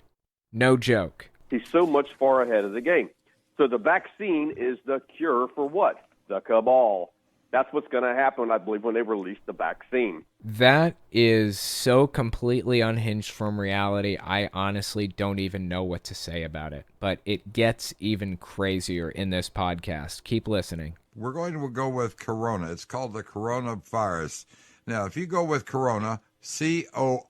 No joke. He's so much far ahead of the game. So the vaccine is the cure for what? The cabal. That's what's going to happen, I believe, when they release the vaccine. That is so completely unhinged from reality, I honestly don't even know what to say about it. But it gets even crazier in this podcast. Keep listening. We're going to go with Corona. It's called the coronavirus. Now, if you go with Corona, C-O-R-O-N-A,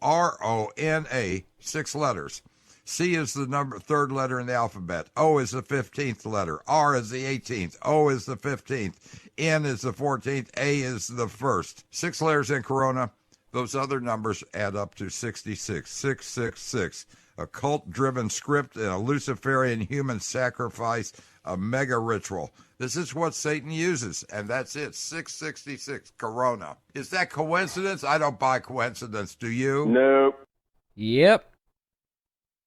6 letters. C is the third letter in the alphabet. O is the 15th letter. R is the 18th. O is the 15th. N is the 14th. A is the 1st. 6 letters in Corona. Those other numbers add up to 66. 666. A cult-driven script and a Luciferian human sacrifice, a mega ritual. This is what Satan uses, and that's it. 666, Corona. Is that coincidence? I don't buy coincidence. Do you? Nope. Yep.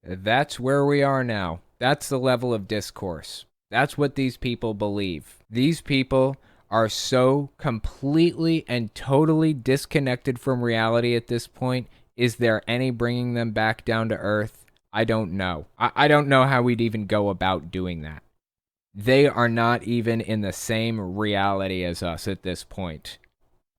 That's where we are now. That's the level of discourse. That's what these people believe. These people are so completely and totally disconnected from reality at this point. Is there any bringing them back down to earth? I don't know. I don't know how we'd even go about doing that. They are not even in the same reality as us at this point.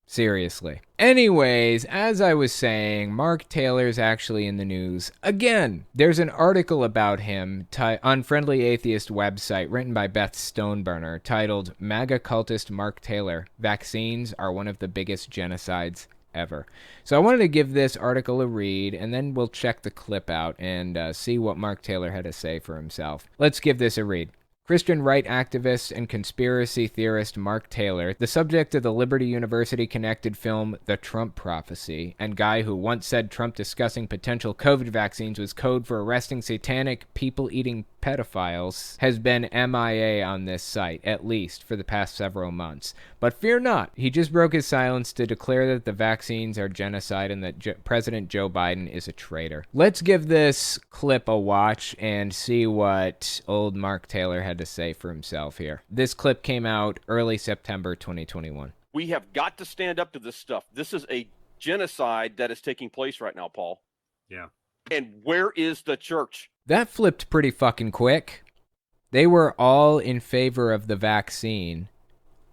Seriously. Anyways, as I was saying, Mark Taylor's actually in the news. Again, there's an article about him on Friendly Atheist website written by Beth Stoneburner titled MAGA Cultist Mark Taylor, Vaccines Are One of the Biggest Genocides Ever. So I wanted to give this article a read, and then we'll check the clip out and see what Mark Taylor had to say for himself. Let's give this a read. Christian right activist and conspiracy theorist Mark Taylor, the subject of the Liberty University connected film The Trump Prophecy, and guy who once said Trump discussing potential COVID vaccines was code for arresting satanic, people-eating pedophiles, has been MIA on this site, at least for the past several months. But fear not, he just broke his silence to declare that the vaccines are genocide and that President Joe Biden is a traitor. Let's give this clip a watch and see what old Mark Taylor had to say for himself here. This clip came out early September 2021. We have got to stand up to this stuff. This is a genocide that is taking place right now, Paul. Yeah. And where is the church? That flipped pretty fucking quick. They were all in favor of the vaccine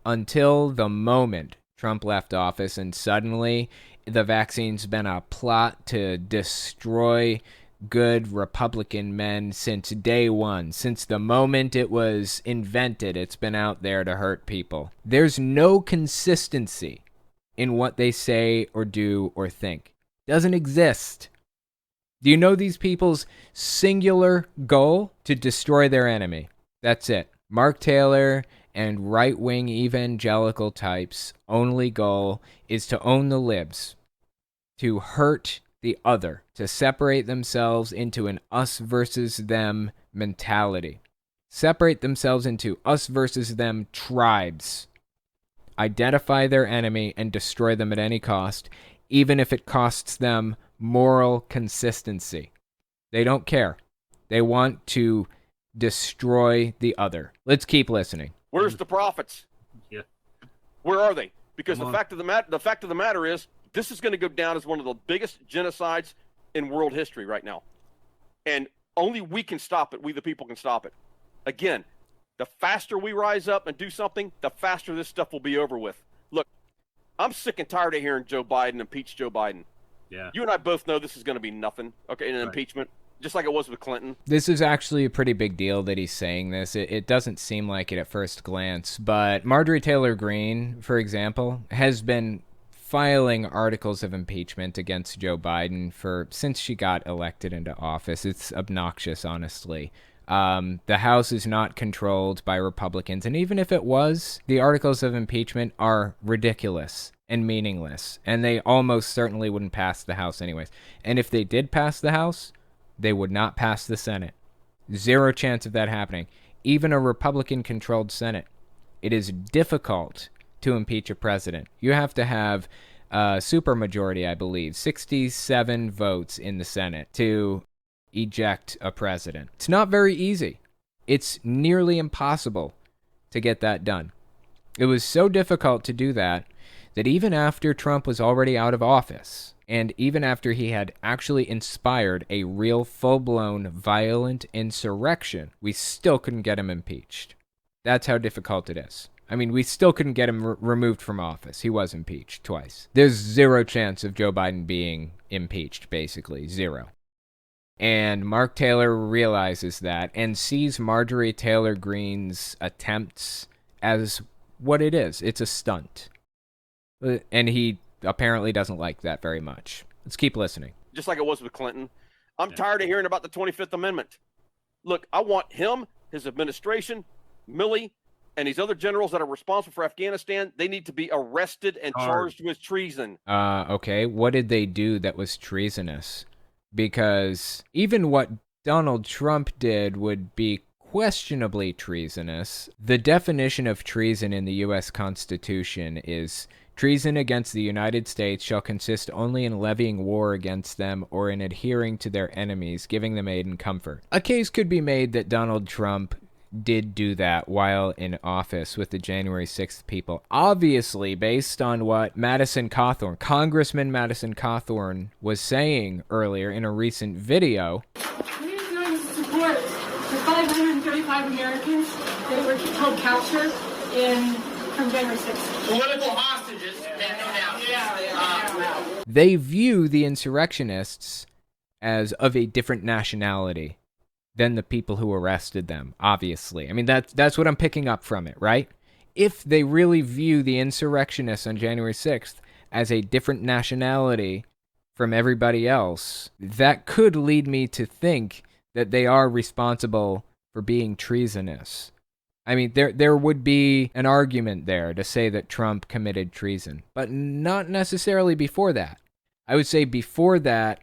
until the moment Trump left office, and suddenly the vaccine's been a plot to destroy good Republican men since day one. Since the moment it was invented, it's been out there to hurt people. There's no consistency in what they say or do or think. Doesn't exist. Do you know these people's singular goal? To destroy their enemy. That's it. Mark Taylor and right-wing evangelical types' only goal is to own the libs, to hurt the other, to separate themselves into an us versus them mentality. Separate themselves into us versus them tribes. Identify their enemy and destroy them at any cost, even if it costs them moral consistency. They don't care. They want to destroy the other. Let's keep listening. Where's the prophets? Yeah. Where are they? Because Come the on. fact of the matter is, this is going to go down as one of the biggest genocides in world history right now, and only we can stop it. We the people can stop it. Again, the faster we rise up and do something, the faster this stuff will be over with. Look, I'm sick and tired of hearing Joe Biden impeach Joe Biden. Yeah. You and I both know this is going to be nothing, okay, in an Right. impeachment, just like it was with Clinton. This is actually a pretty big deal that he's saying this. It doesn't seem like it at first glance, but Marjorie Taylor Greene, for example, has been filing articles of impeachment against Joe Biden since she got elected into office. It's obnoxious, honestly. The House is not controlled by Republicans, and even if it was, the articles of impeachment are ridiculous and meaningless, and they almost certainly wouldn't pass the House anyways. And if they did pass the House, they would not pass the Senate. Zero chance of that happening. Even a Republican-controlled Senate. It is difficult to impeach a president. You have to have a supermajority, I believe, 67 votes in the Senate to eject a president. It's not very easy. It's nearly impossible to get that done. It was so difficult to do that even after Trump was already out of office, and even after he had actually inspired a real full-blown violent insurrection, we still couldn't get him impeached. That's how difficult it is. I mean, we still couldn't get him removed from office. He was impeached twice. There's zero chance of Joe Biden being impeached, basically. Zero. And Mark Taylor realizes that and sees Marjorie Taylor Greene's attempts as what it is. It's a stunt. And he apparently doesn't like that very much. Let's keep listening. Just like it was with Clinton. I'm tired of hearing about the 25th Amendment. Look, I want him, his administration, Milley, and these other generals that are responsible for Afghanistan, they need to be arrested and charged with treason. Okay, what did they do that was treasonous? Because even what Donald Trump did would be questionably treasonous. The definition of treason in the U.S. Constitution is: treason against the United States shall consist only in levying war against them or in adhering to their enemies, giving them aid and comfort. A case could be made that Donald Trump did do that while in office with the January 6th people. Obviously, based on what Congressman Madison Cawthorn was saying earlier in a recent video. What are you doing to support the 535 Americans that were held capture from January 6th? Political hostages, no doubt. They view the insurrectionists as of a different nationality than the people who arrested them, obviously. I mean, that's what I'm picking up from it, right? If they really view the insurrectionists on January 6th as a different nationality from everybody else, that could lead me to think that they are responsible for being treasonous. I mean, there would be an argument there to say that Trump committed treason, but not necessarily before that. I would say before that,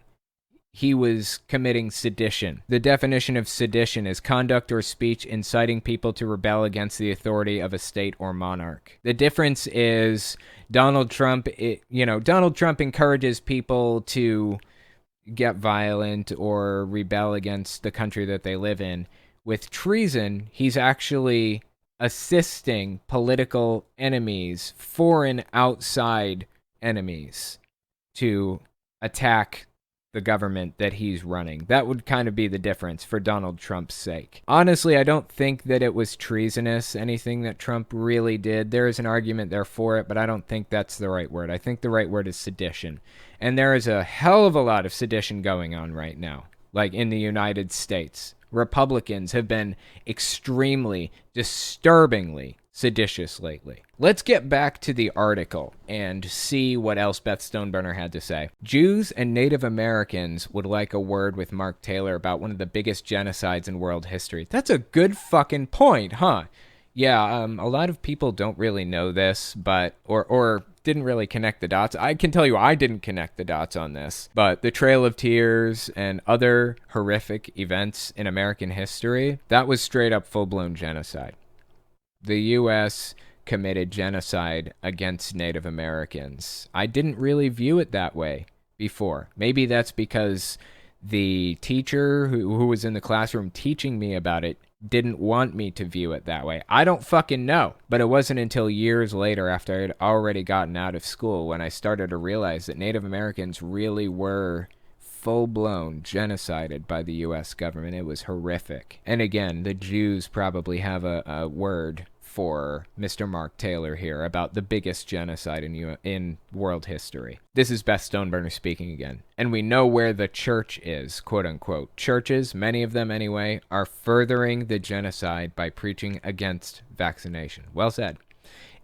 he was committing sedition. The definition of sedition is conduct or speech inciting people to rebel against the authority of a state or monarch. The difference is Donald Trump encourages people to get violent or rebel against the country that they live in. With treason, he's actually assisting political enemies, foreign outside enemies, to attack the government that he's running. That would kind of be the difference for Donald Trump's sake. Honestly, I don't think that it was treasonous, anything that Trump really did. There is an argument there for it, but I don't think that's the right word. I think the right word is sedition. And there is a hell of a lot of sedition going on right now, like in the United States. Republicans have been extremely, disturbingly seditious lately. Let's get back to the article and see what else Beth Stoneburner had to say. Jews and Native Americans would like a word with Mark Taylor about one of the biggest genocides in world history. That's a good fucking point, huh? Yeah, a lot of people don't really know this, but or didn't really connect the dots. I can tell you I didn't connect the dots on this, but the Trail of Tears and other horrific events in American history, that was straight up full-blown genocide. The U.S. committed genocide against Native Americans. I didn't really view it that way before. Maybe that's because the teacher who was in the classroom teaching me about it didn't want me to view it that way. I don't fucking know. But it wasn't until years later, after I had already gotten out of school, when I started to realize that Native Americans really were full-blown genocided by the U.S. government. It was horrific. And again, the Jews probably have a word for Mr. Mark Taylor here about the biggest genocide in world history. This is Beth Stoneburner speaking again. And we know where the church is, quote-unquote. Churches, many of them anyway, are furthering the genocide by preaching against vaccination. Well said.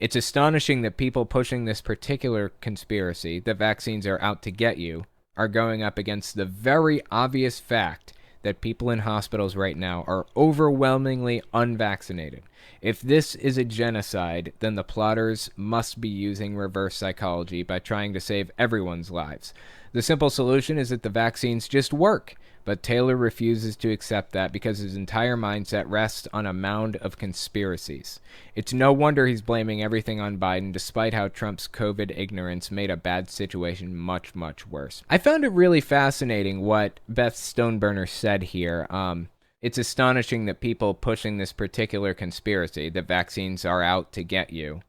It's astonishing that people pushing this particular conspiracy, that vaccines are out to get you, are going up against the very obvious fact that people in hospitals right now are overwhelmingly unvaccinated. If this is a genocide, then the plotters must be using reverse psychology by trying to save everyone's lives. The simple solution is that the vaccines just work, but Taylor refuses to accept that because his entire mindset rests on a mound of conspiracies. It's no wonder he's blaming everything on Biden, despite how Trump's COVID ignorance made a bad situation much, much worse. I found it really fascinating what Beth Stoneburner said here. It's astonishing that people pushing this particular conspiracy, that vaccines are out to get you,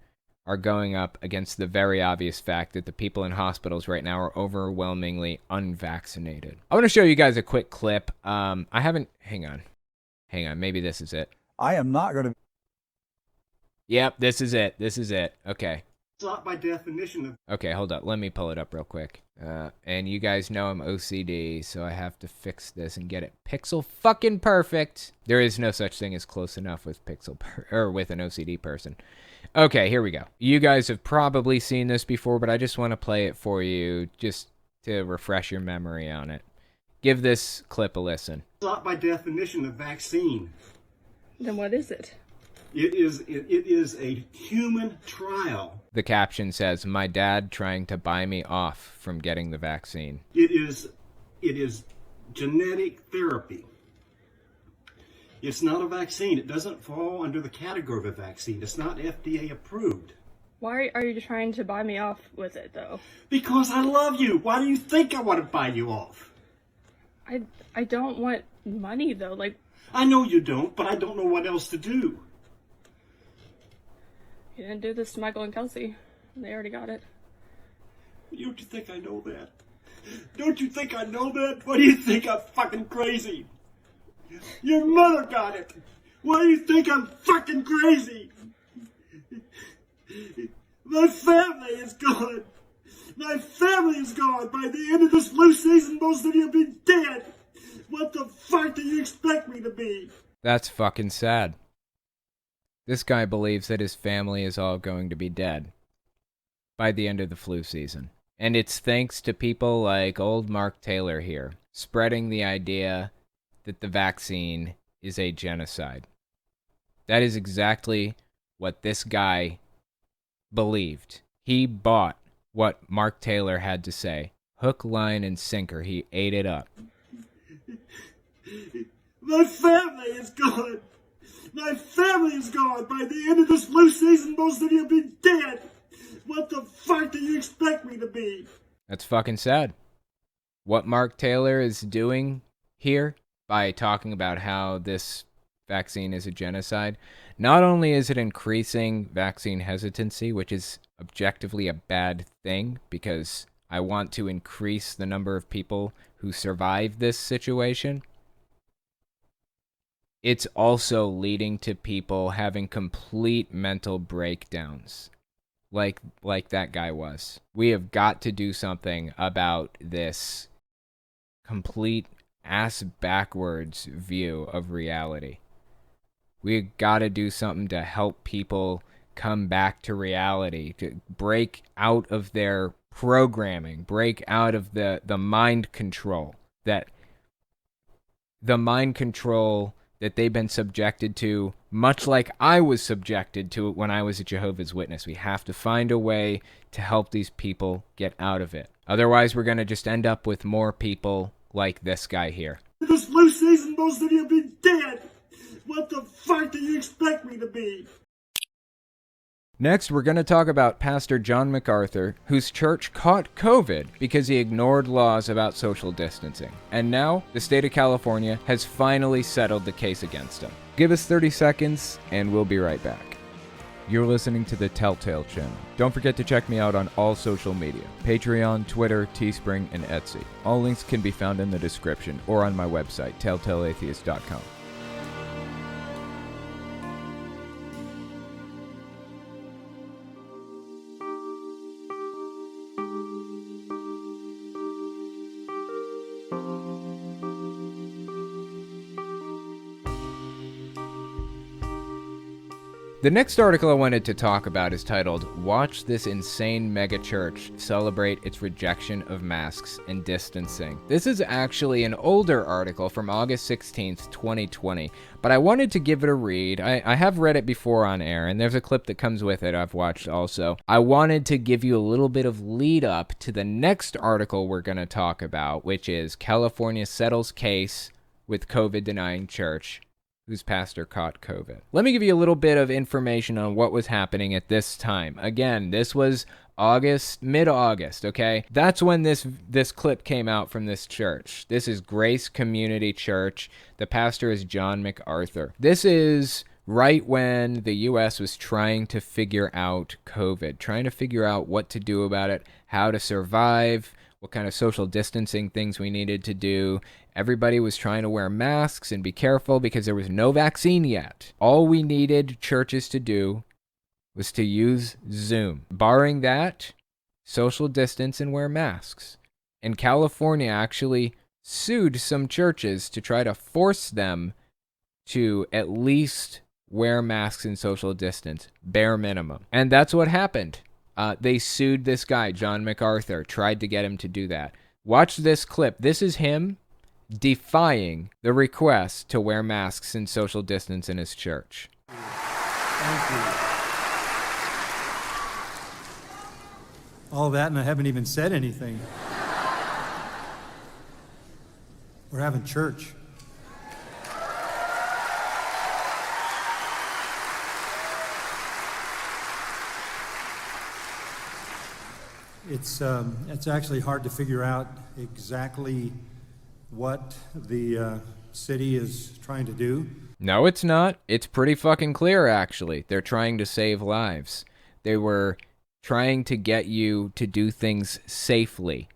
are going up against the very obvious fact that the people in hospitals right now are overwhelmingly unvaccinated. I want to show you guys a quick clip. Hang on, maybe this is it. I am not going to... Yep, this is it. Okay. It's not by definition of... Okay, hold up. Let me pull it up real quick. And you guys know I'm OCD, so I have to fix this and get it pixel fucking perfect. There is no such thing as close enough with with an OCD person. Okay, here we go. You guys have probably seen this before, but I just want to play it for you just to refresh your memory on it. Give this clip a listen. It's not by definition a vaccine. Then what is it? It is a human trial. The caption says, "My dad trying to buy me off from getting the vaccine." It is genetic therapy. It's not a vaccine. It doesn't fall under the category of a vaccine. It's not FDA approved. Why are you trying to buy me off with it, though? Because I love you. Why do you think I want to buy you off? I don't want money, though. Like, I know you don't, but I don't know what else to do. you didn't do this to Michael and Kelsey. They already got it. Don't you think I know that? Don't you think I know that? Why do you think I'm fucking crazy? Your mother got it. Why do you think I'm fucking crazy? My family is gone. My family is gone. By the end of this flu season, most of you will be dead. What the fuck do you expect me to be? That's fucking sad. This guy believes that his family is all going to be dead by the end of the flu season. And it's thanks to people like old Mark Taylor here, spreading the idea that the vaccine is a genocide. That is exactly what this guy believed. He bought what Mark Taylor had to say. Hook, line, and sinker. He ate it up. My family is gone. My family is gone. By the end of this flu season, most of you will be dead. What the fuck do you expect me to be? That's fucking sad. What Mark Taylor is doing here by talking about how this vaccine is a genocide, not only is it increasing vaccine hesitancy, which is objectively a bad thing because I want to increase the number of people who survive this situation, it's also leading to people having complete mental breakdowns. Like that guy was. We have got to do something about this complete ass backwards view of reality. We've got to do something to help people come back to reality, to break out of their programming, break out of the mind control that they've been subjected to, much like I was subjected to it when I was a Jehovah's Witness. We have to find a way to help these people get out of it. Otherwise, we're going to just end up with more people like this guy here. This flu season, most of you will be dead. What the fuck do you expect me to be? Next, we're going to talk about Pastor John MacArthur, whose church caught COVID because he ignored laws about social distancing. And now, the state of California has finally settled the case against him. Give us 30 seconds, and we'll be right back. You're listening to the Telltale Channel. Don't forget to check me out on all social media: Patreon, Twitter, Teespring, and Etsy. All links can be found in the description or on my website, telltaleatheist.com. The next article I wanted to talk about is titled, "Watch This Insane Megachurch Celebrate Its Rejection of Masks and Distancing." This is actually an older article from August 16th, 2020, but I wanted to give it a read. I have read it before on air, and there's a clip that comes with it I've watched also. I wanted to give you a little bit of lead up to the next article we're going to talk about, which is California Settles Case with COVID-denying Church whose pastor caught COVID. Let me give you a little bit of information on what was happening at this time. Again, this was mid-August, okay? That's when this clip came out from this church. This is Grace Community Church. The pastor is John MacArthur. This is right when the U.S. was trying to figure out COVID, trying to figure out what to do about it, how to survive, what kind of social distancing things we needed to do. Everybody was trying to wear masks and be careful because there was no vaccine yet. All we needed churches to do was to use Zoom. Barring that, social distance and wear masks. And California actually sued some churches to try to force them to at least wear masks and social distance, bare minimum. And that's what happened. They sued this guy, John MacArthur, tried to get him to do that. Watch this clip. This is him defying the request to wear masks and social distance in his church. Thank you. All that, and I haven't even said anything. We're having church. It's actually hard to figure out exactly what the city is trying to do. No, it's not. It's pretty fucking clear, actually. They're trying to save lives. They were trying to get you to do things safely,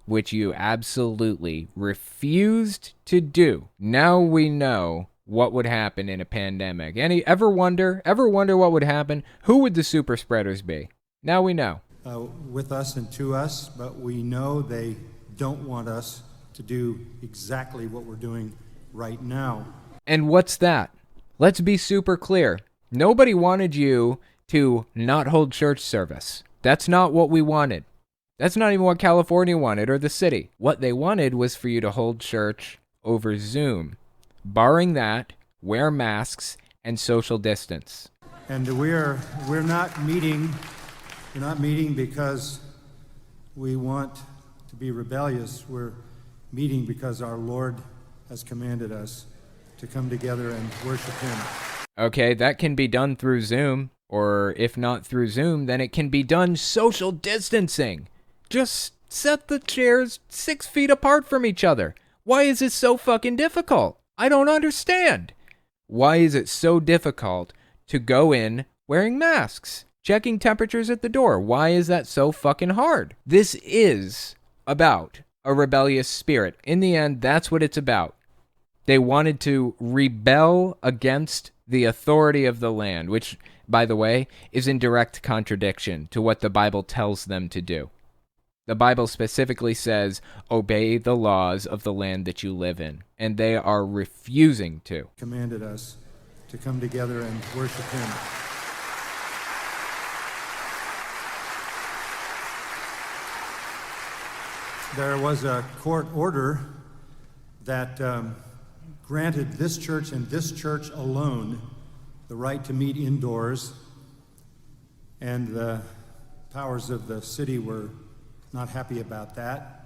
which you absolutely refused to do. Now we know what would happen in a pandemic. Ever wonder what would happen? Who would the super spreaders be? Now we know. With us and to us, but we know they don't want us to do exactly what we're doing right now. And what's that? Let's be super clear. Nobody wanted you to not hold church service. That's not what we wanted. That's not even what California wanted or the city. What they wanted was for you to hold church over Zoom. Barring that, wear masks and social distance. And we're not meeting. We're not meeting because we want to be rebellious. We're meeting because our Lord has commanded us to come together and worship Him. Okay, that can be done through Zoom, or if not through Zoom, then it can be done social distancing. Just set the chairs 6 feet apart from each other. Why is it so fucking difficult? I don't understand. Why is it so difficult to go in wearing masks? Checking temperatures at the door. Why is that so fucking hard? This is about a rebellious spirit. In the end, that's what it's about. They wanted to rebel against the authority of the land, which, by the way, is in direct contradiction to what the Bible tells them to do. The Bible specifically says, obey the laws of the land that you live in, and they are refusing to. Commanded us to come together and worship Him. There was a court order that granted this church and this church alone the right to meet indoors, and the powers of the city were not happy about that.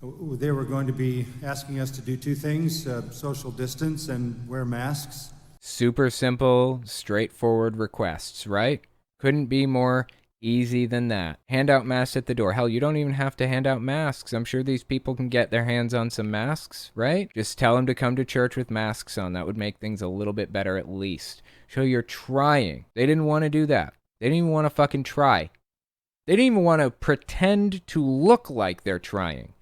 They were going to be asking us to do two things, social distance and wear masks. Super simple, straightforward requests, right? Couldn't be more easy than that. Hand out masks at the door. Hell, you don't even have to hand out masks. I'm sure these people can get their hands on some masks, right? Just tell them to come to church with masks on. That would make things a little bit better at least. Show you're trying. They didn't want to do that. They didn't even want to fucking try. They didn't even want to pretend to look like they're trying.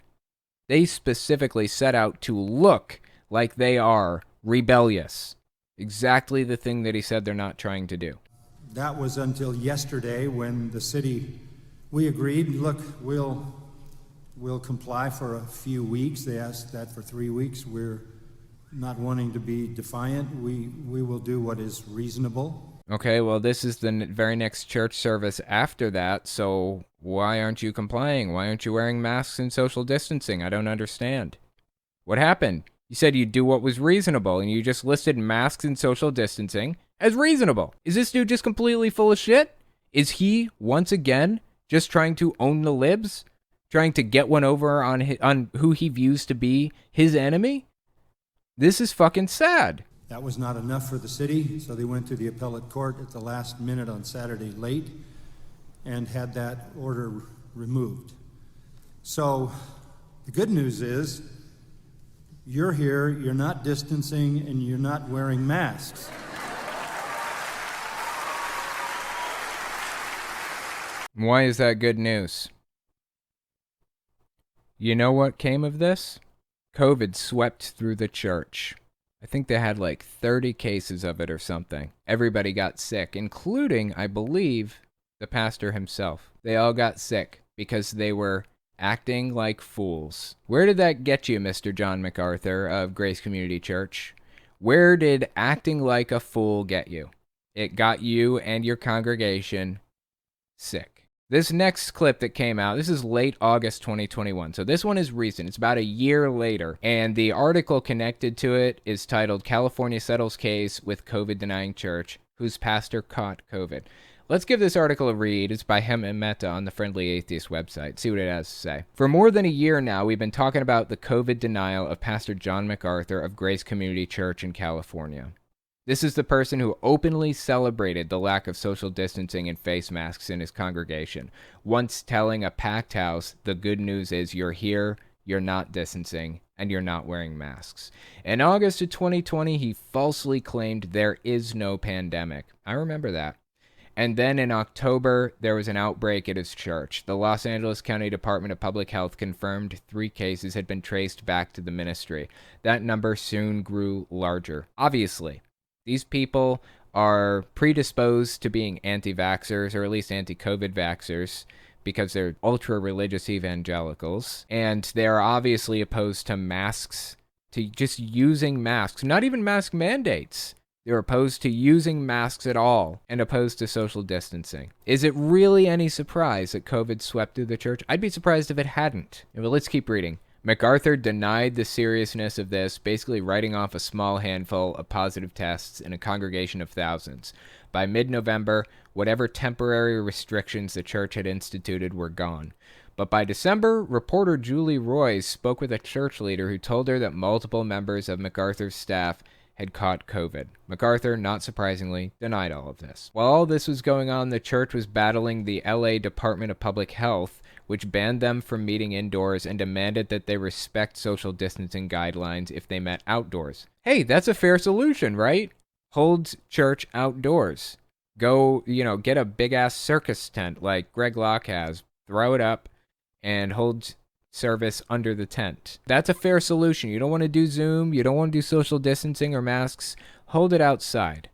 They specifically set out to look like they are rebellious. Exactly the thing that he said they're not trying to do. That was until yesterday when the city, we agreed, look, we'll comply for a few weeks. They asked that for 3 weeks. We're not wanting to be defiant. We will do what is reasonable. Okay, well, this is the very next church service after that, so why aren't you complying? Why aren't you wearing masks and social distancing? I don't understand. What happened? You said you'd do what was reasonable, and you just listed masks and social distancing as reasonable. Is this dude just completely full of shit? Is he, once again, just trying to own the libs? Trying to get one over on who he views to be his enemy? This is fucking sad. That was not enough for the city, so they went to the appellate court at the last minute on Saturday late and had that order removed. So the good news is you're here, you're not distancing, and you're not wearing masks. Why is that good news? You know what came of this? COVID swept through the church. I think they had like 30 cases of it or something. Everybody got sick, including, I believe, the pastor himself. They all got sick because they were acting like fools. Where did that get you, Mr. John MacArthur of Grace Community Church? Where did acting like a fool get you? It got you and your congregation sick. This next clip that came out, this is late August 2021. So this one is recent. It's about a year later. And the article connected to it is titled, California Settles Case with COVID-Denying Church, Whose Pastor Caught COVID. Let's give this article a read. It's by Hema Mehta on the Friendly Atheist website. See what it has to say. For more than a year now, we've been talking about the COVID denial of Pastor John MacArthur of Grace Community Church in California. This is the person who openly celebrated the lack of social distancing and face masks in his congregation, once telling a packed house, the good news is you're here, you're not distancing, and you're not wearing masks. In August of 2020, he falsely claimed there is no pandemic. I remember that. And then in October, there was an outbreak at his church. The Los Angeles County Department of Public Health confirmed 3 cases had been traced back to the ministry. That number soon grew larger. Obviously, these people are predisposed to being anti-vaxxers, or at least anti-COVID vaxxers, because they're ultra-religious evangelicals, and they're obviously opposed to masks, to just using masks, not even mask mandates. They're opposed to using masks at all, and opposed to social distancing. Is it really any surprise that COVID swept through the church? I'd be surprised if it hadn't. But let's keep reading. MacArthur denied the seriousness of this, basically writing off a small handful of positive tests in a congregation of thousands. By mid-November, whatever temporary restrictions the church had instituted were gone. But by December, reporter Julie Royce spoke with a church leader who told her that multiple members of MacArthur's staff had caught COVID. MacArthur, not surprisingly, denied all of this. While all this was going on, the church was battling the LA Department of Public Health, which banned them from meeting indoors and demanded that they respect social distancing guidelines if they met outdoors. Hey, that's a fair solution, right? Hold church outdoors. Go, get a big-ass circus tent like Greg Locke has, throw it up, and hold service under the tent. That's a fair solution. You don't want to do Zoom, you don't want to do social distancing or masks, hold it outside.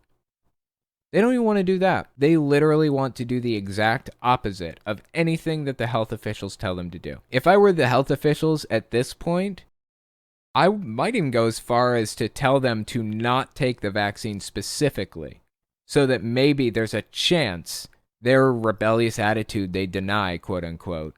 They don't even want to do that. They literally want to do the exact opposite of anything that the health officials tell them to do. If I were the health officials at this point, I might even go as far as to tell them to not take the vaccine specifically, so that maybe there's a chance their rebellious attitude they deny, quote unquote,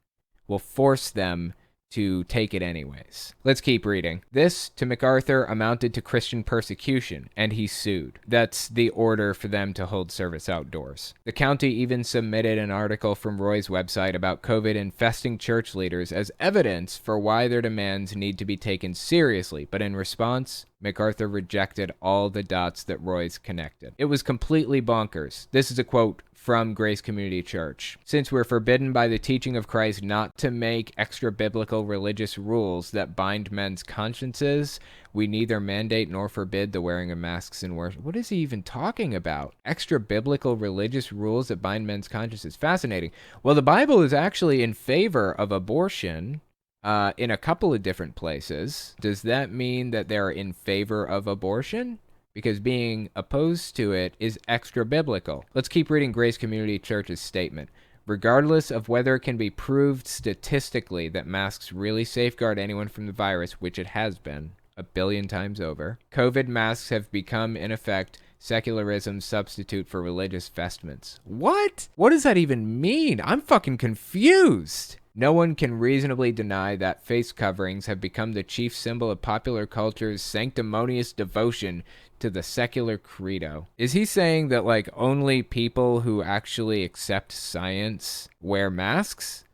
will force them to take it anyways. Let's keep reading. This, to MacArthur, amounted to Christian persecution, and he sued. That's the order for them to hold service outdoors. The county even submitted an article from Roy's website about COVID infesting church leaders as evidence for why their demands need to be taken seriously, but in response, MacArthur rejected all the dots that Roy's connected. It was completely bonkers. This is a quote from Grace Community Church. Since we're forbidden by the teaching of Christ not to make extra-biblical religious rules that bind men's consciences, we neither mandate nor forbid the wearing of masks in worship. What is he even talking about? Extra-biblical religious rules that bind men's consciences. Fascinating. Well, the Bible is actually in favor of abortion in a couple of different places. Does that mean that they're in favor of abortion? Because being opposed to it is extra biblical. Let's keep reading Grace Community Church's statement. Regardless of whether it can be proved statistically that masks really safeguard anyone from the virus, which it has been 1 billion times over, COVID masks have become, in effect, secularism's substitute for religious vestments. What? What does that even mean? I'm fucking confused. No one can reasonably deny that face coverings have become the chief symbol of popular culture's sanctimonious devotion to the secular credo. Is he saying that, like, only people who actually accept science wear masks?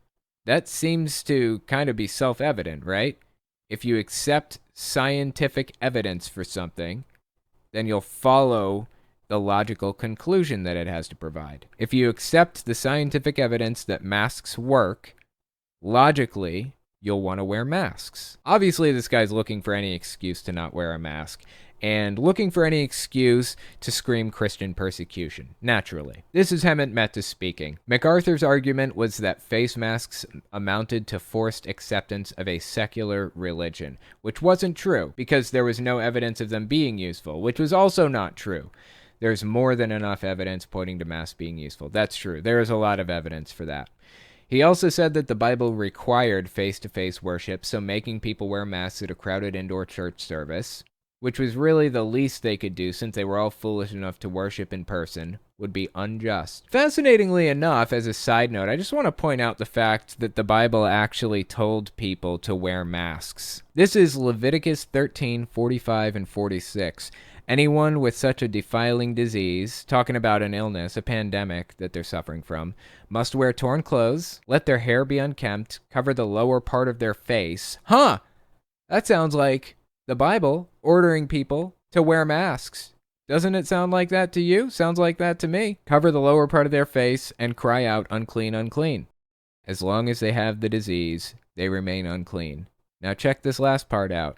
That seems to kind of be self-evident, right? If you accept scientific evidence for something, then you'll follow the logical conclusion that it has to provide. If you accept the scientific evidence that masks work, logically, you'll want to wear masks. Obviously, this guy's looking for any excuse to not wear a mask, and looking for any excuse to scream Christian persecution, naturally. This is Hemant Mehta speaking. MacArthur's argument was that face masks amounted to forced acceptance of a secular religion, which wasn't true, because there was no evidence of them being useful, which was also not true. There's more than enough evidence pointing to masks being useful. That's true. There is a lot of evidence for that. He also said that the Bible required face-to-face worship, so making people wear masks at a crowded indoor church service, which was really the least they could do since they were all foolish enough to worship in person, would be unjust. Fascinatingly enough, as a side note, I just want to point out the fact that the Bible actually told people to wear masks. This is Leviticus 13, 45, and 46. Anyone with such a defiling disease, talking about an illness, a pandemic that they're suffering from, must wear torn clothes, let their hair be unkempt, cover the lower part of their face. Huh! That sounds like the Bible ordering people to wear masks. Doesn't it sound like that to you? Sounds like that to me. Cover the lower part of their face and cry out, unclean, unclean. As long as they have the disease, they remain unclean. Now check this last part out.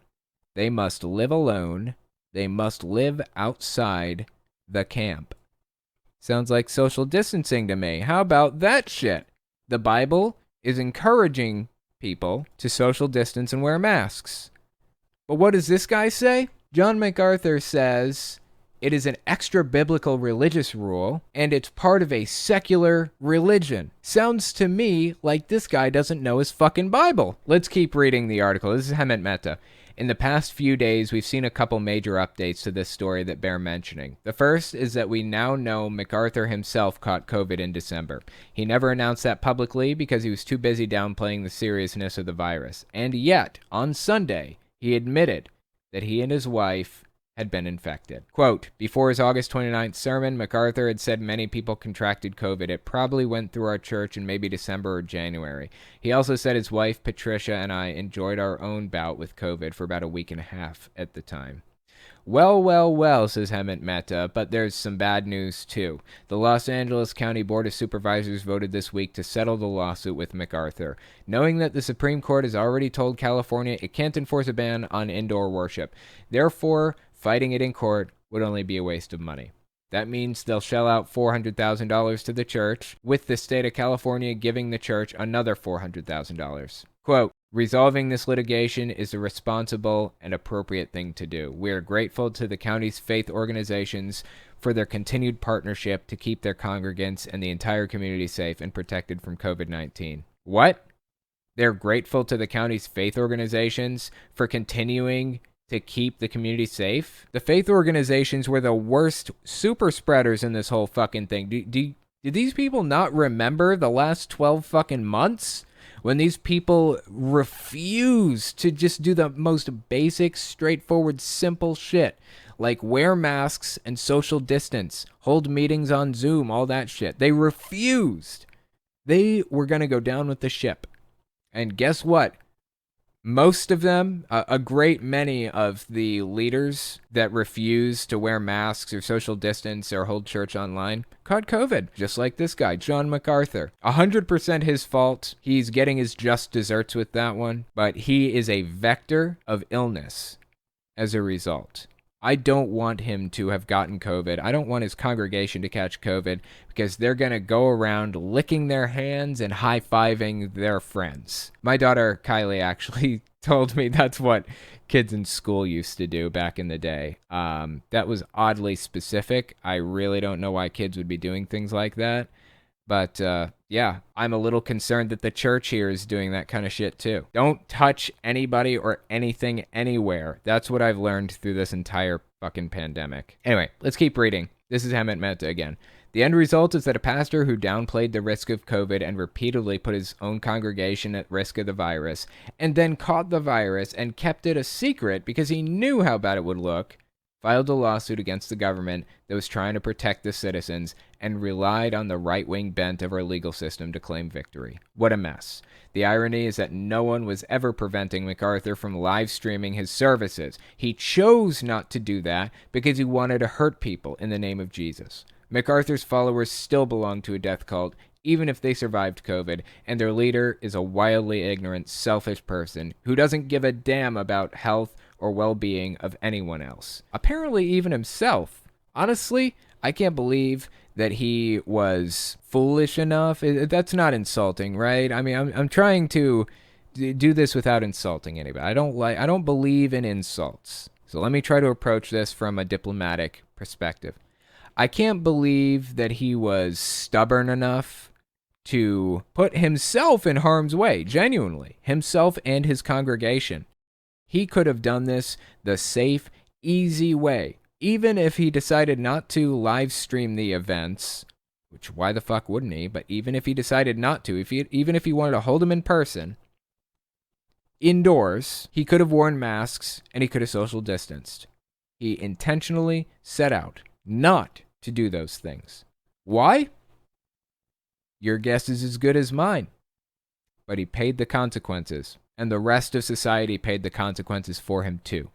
They must live alone. They must live outside the camp. Sounds like social distancing to me. How about that shit? The Bible is encouraging people to social distance and wear masks. But what does this guy say? John MacArthur says it is an extra-biblical religious rule, and it's part of a secular religion. Sounds to me like this guy doesn't know his fucking Bible. Let's keep reading the article. This is Hemant Mehta. In the past few days, we've seen a couple major updates to this story that bear mentioning. The first is that we now know MacArthur himself caught COVID in December. He never announced that publicly because he was too busy downplaying the seriousness of the virus. And yet, on Sunday, he admitted that he and his wife had been infected. Quote, before his August 29th sermon, MacArthur had said many people contracted COVID. It probably went through our church in maybe December or January. He also said his wife, Patricia, and I enjoyed our own bout with COVID for about a week and a half at the time. Well, says Hemant Mehta, but there's some bad news too. The Los Angeles County Board of Supervisors voted this week to settle the lawsuit with MacArthur, knowing that the Supreme Court has already told California it can't enforce a ban on indoor worship. Therefore, fighting it in court would only be a waste of money. That means they'll shell out $400,000 to the church, with the state of California giving the church another $400,000. Quote, resolving this litigation is a responsible and appropriate thing to do. We are grateful to the county's faith organizations for their continued partnership to keep their congregants and the entire community safe and protected from COVID-19. What? They're grateful to the county's faith organizations for continuing to keep the community safe? The faith organizations were the worst super spreaders in this whole fucking thing. Do these people not remember the last 12 fucking months? When these people refuse to just do the most basic, straightforward, simple shit, like wear masks and social distance, hold meetings on Zoom, all that shit. They refused. They were going to go down with the ship. And guess what? Most of them, a great many of the leaders that refuse to wear masks or social distance or hold church online caught COVID, just like this guy, John MacArthur. 100% his fault. He's getting his just desserts with that one, but he is a vector of illness as a result. I don't want him to have gotten COVID. I don't want his congregation to catch COVID because they're going to go around licking their hands and high-fiving their friends. My daughter, Kylie, actually told me that's what kids in school used to do back in the day. That was oddly specific. I really don't know why kids would be doing things like that. But, yeah, I'm a little concerned that the church here is doing that kind of shit, too. Don't touch anybody or anything anywhere. That's what I've learned through this entire fucking pandemic. Anyway, let's keep reading. This is Hemant Mehta again. The end result is that a pastor who downplayed the risk of COVID and repeatedly put his own congregation at risk of the virus, and then caught the virus and kept it a secret because he knew how bad it would look, filed a lawsuit against the government that was trying to protect the citizens and relied on the right-wing bent of our legal system to claim victory. What a mess. The irony is that no one was ever preventing MacArthur from live streaming his services. He chose not to do that because he wanted to hurt people in the name of Jesus. MacArthur's followers still belong to a death cult, even if they survived COVID, and their leader is a wildly ignorant, selfish person who doesn't give a damn about health or well-being of anyone else. Apparently even himself. Honestly, I can't believe that he was foolish enough. That's not insulting, right? I mean, I'm trying to do this without insulting anybody. I don't believe in insults. So let me try to approach this from a diplomatic perspective. I can't believe that he was stubborn enough to put himself in harm's way, genuinely, himself and his congregation. He could have done this the safe, easy way. Even if he decided not to live stream the events, which why the fuck wouldn't he? But even if he decided not to, even if he wanted to hold them in person, indoors, he could have worn masks and he could have social distanced. He intentionally set out not to do those things. Why? Your guess is as good as mine. But he paid the consequences, and the rest of society paid the consequences for him too.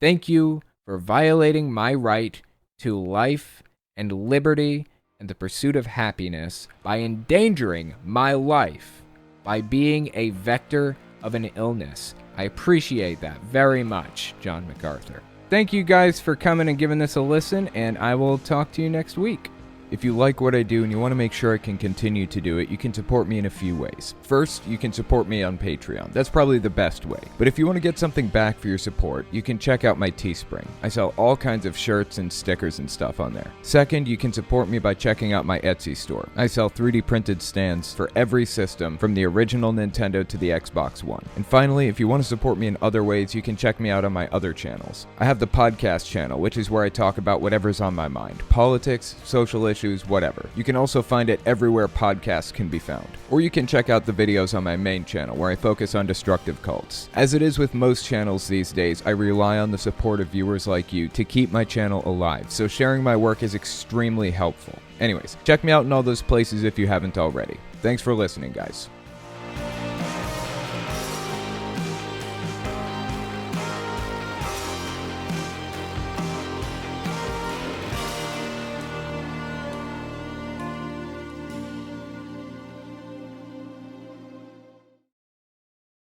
Thank you for violating my right to life and liberty and the pursuit of happiness by endangering my life, by being a vector of an illness. I appreciate that very much, John MacArthur. Thank you guys for coming and giving this a listen, and I will talk to you next week. If you like what I do and you want to make sure I can continue to do it, you can support me in a few ways. First, you can support me on Patreon. That's probably the best way. But if you want to get something back for your support, you can check out my Teespring. I sell all kinds of shirts and stickers and stuff on there. Second, you can support me by checking out my Etsy store. I sell 3D printed stands for every system, from the original Nintendo to the Xbox One. And finally, if you want to support me in other ways, you can check me out on my other channels. I have the podcast channel, which is where I talk about whatever's on my mind. Politics, social issues, whatever. You can also find it everywhere podcasts can be found. Or you can check out the videos on my main channel where I focus on destructive cults. As it is with most channels these days, I rely on the support of viewers like you to keep my channel alive, so sharing my work is extremely helpful. Anyways, check me out in all those places if you haven't already. Thanks for listening, guys.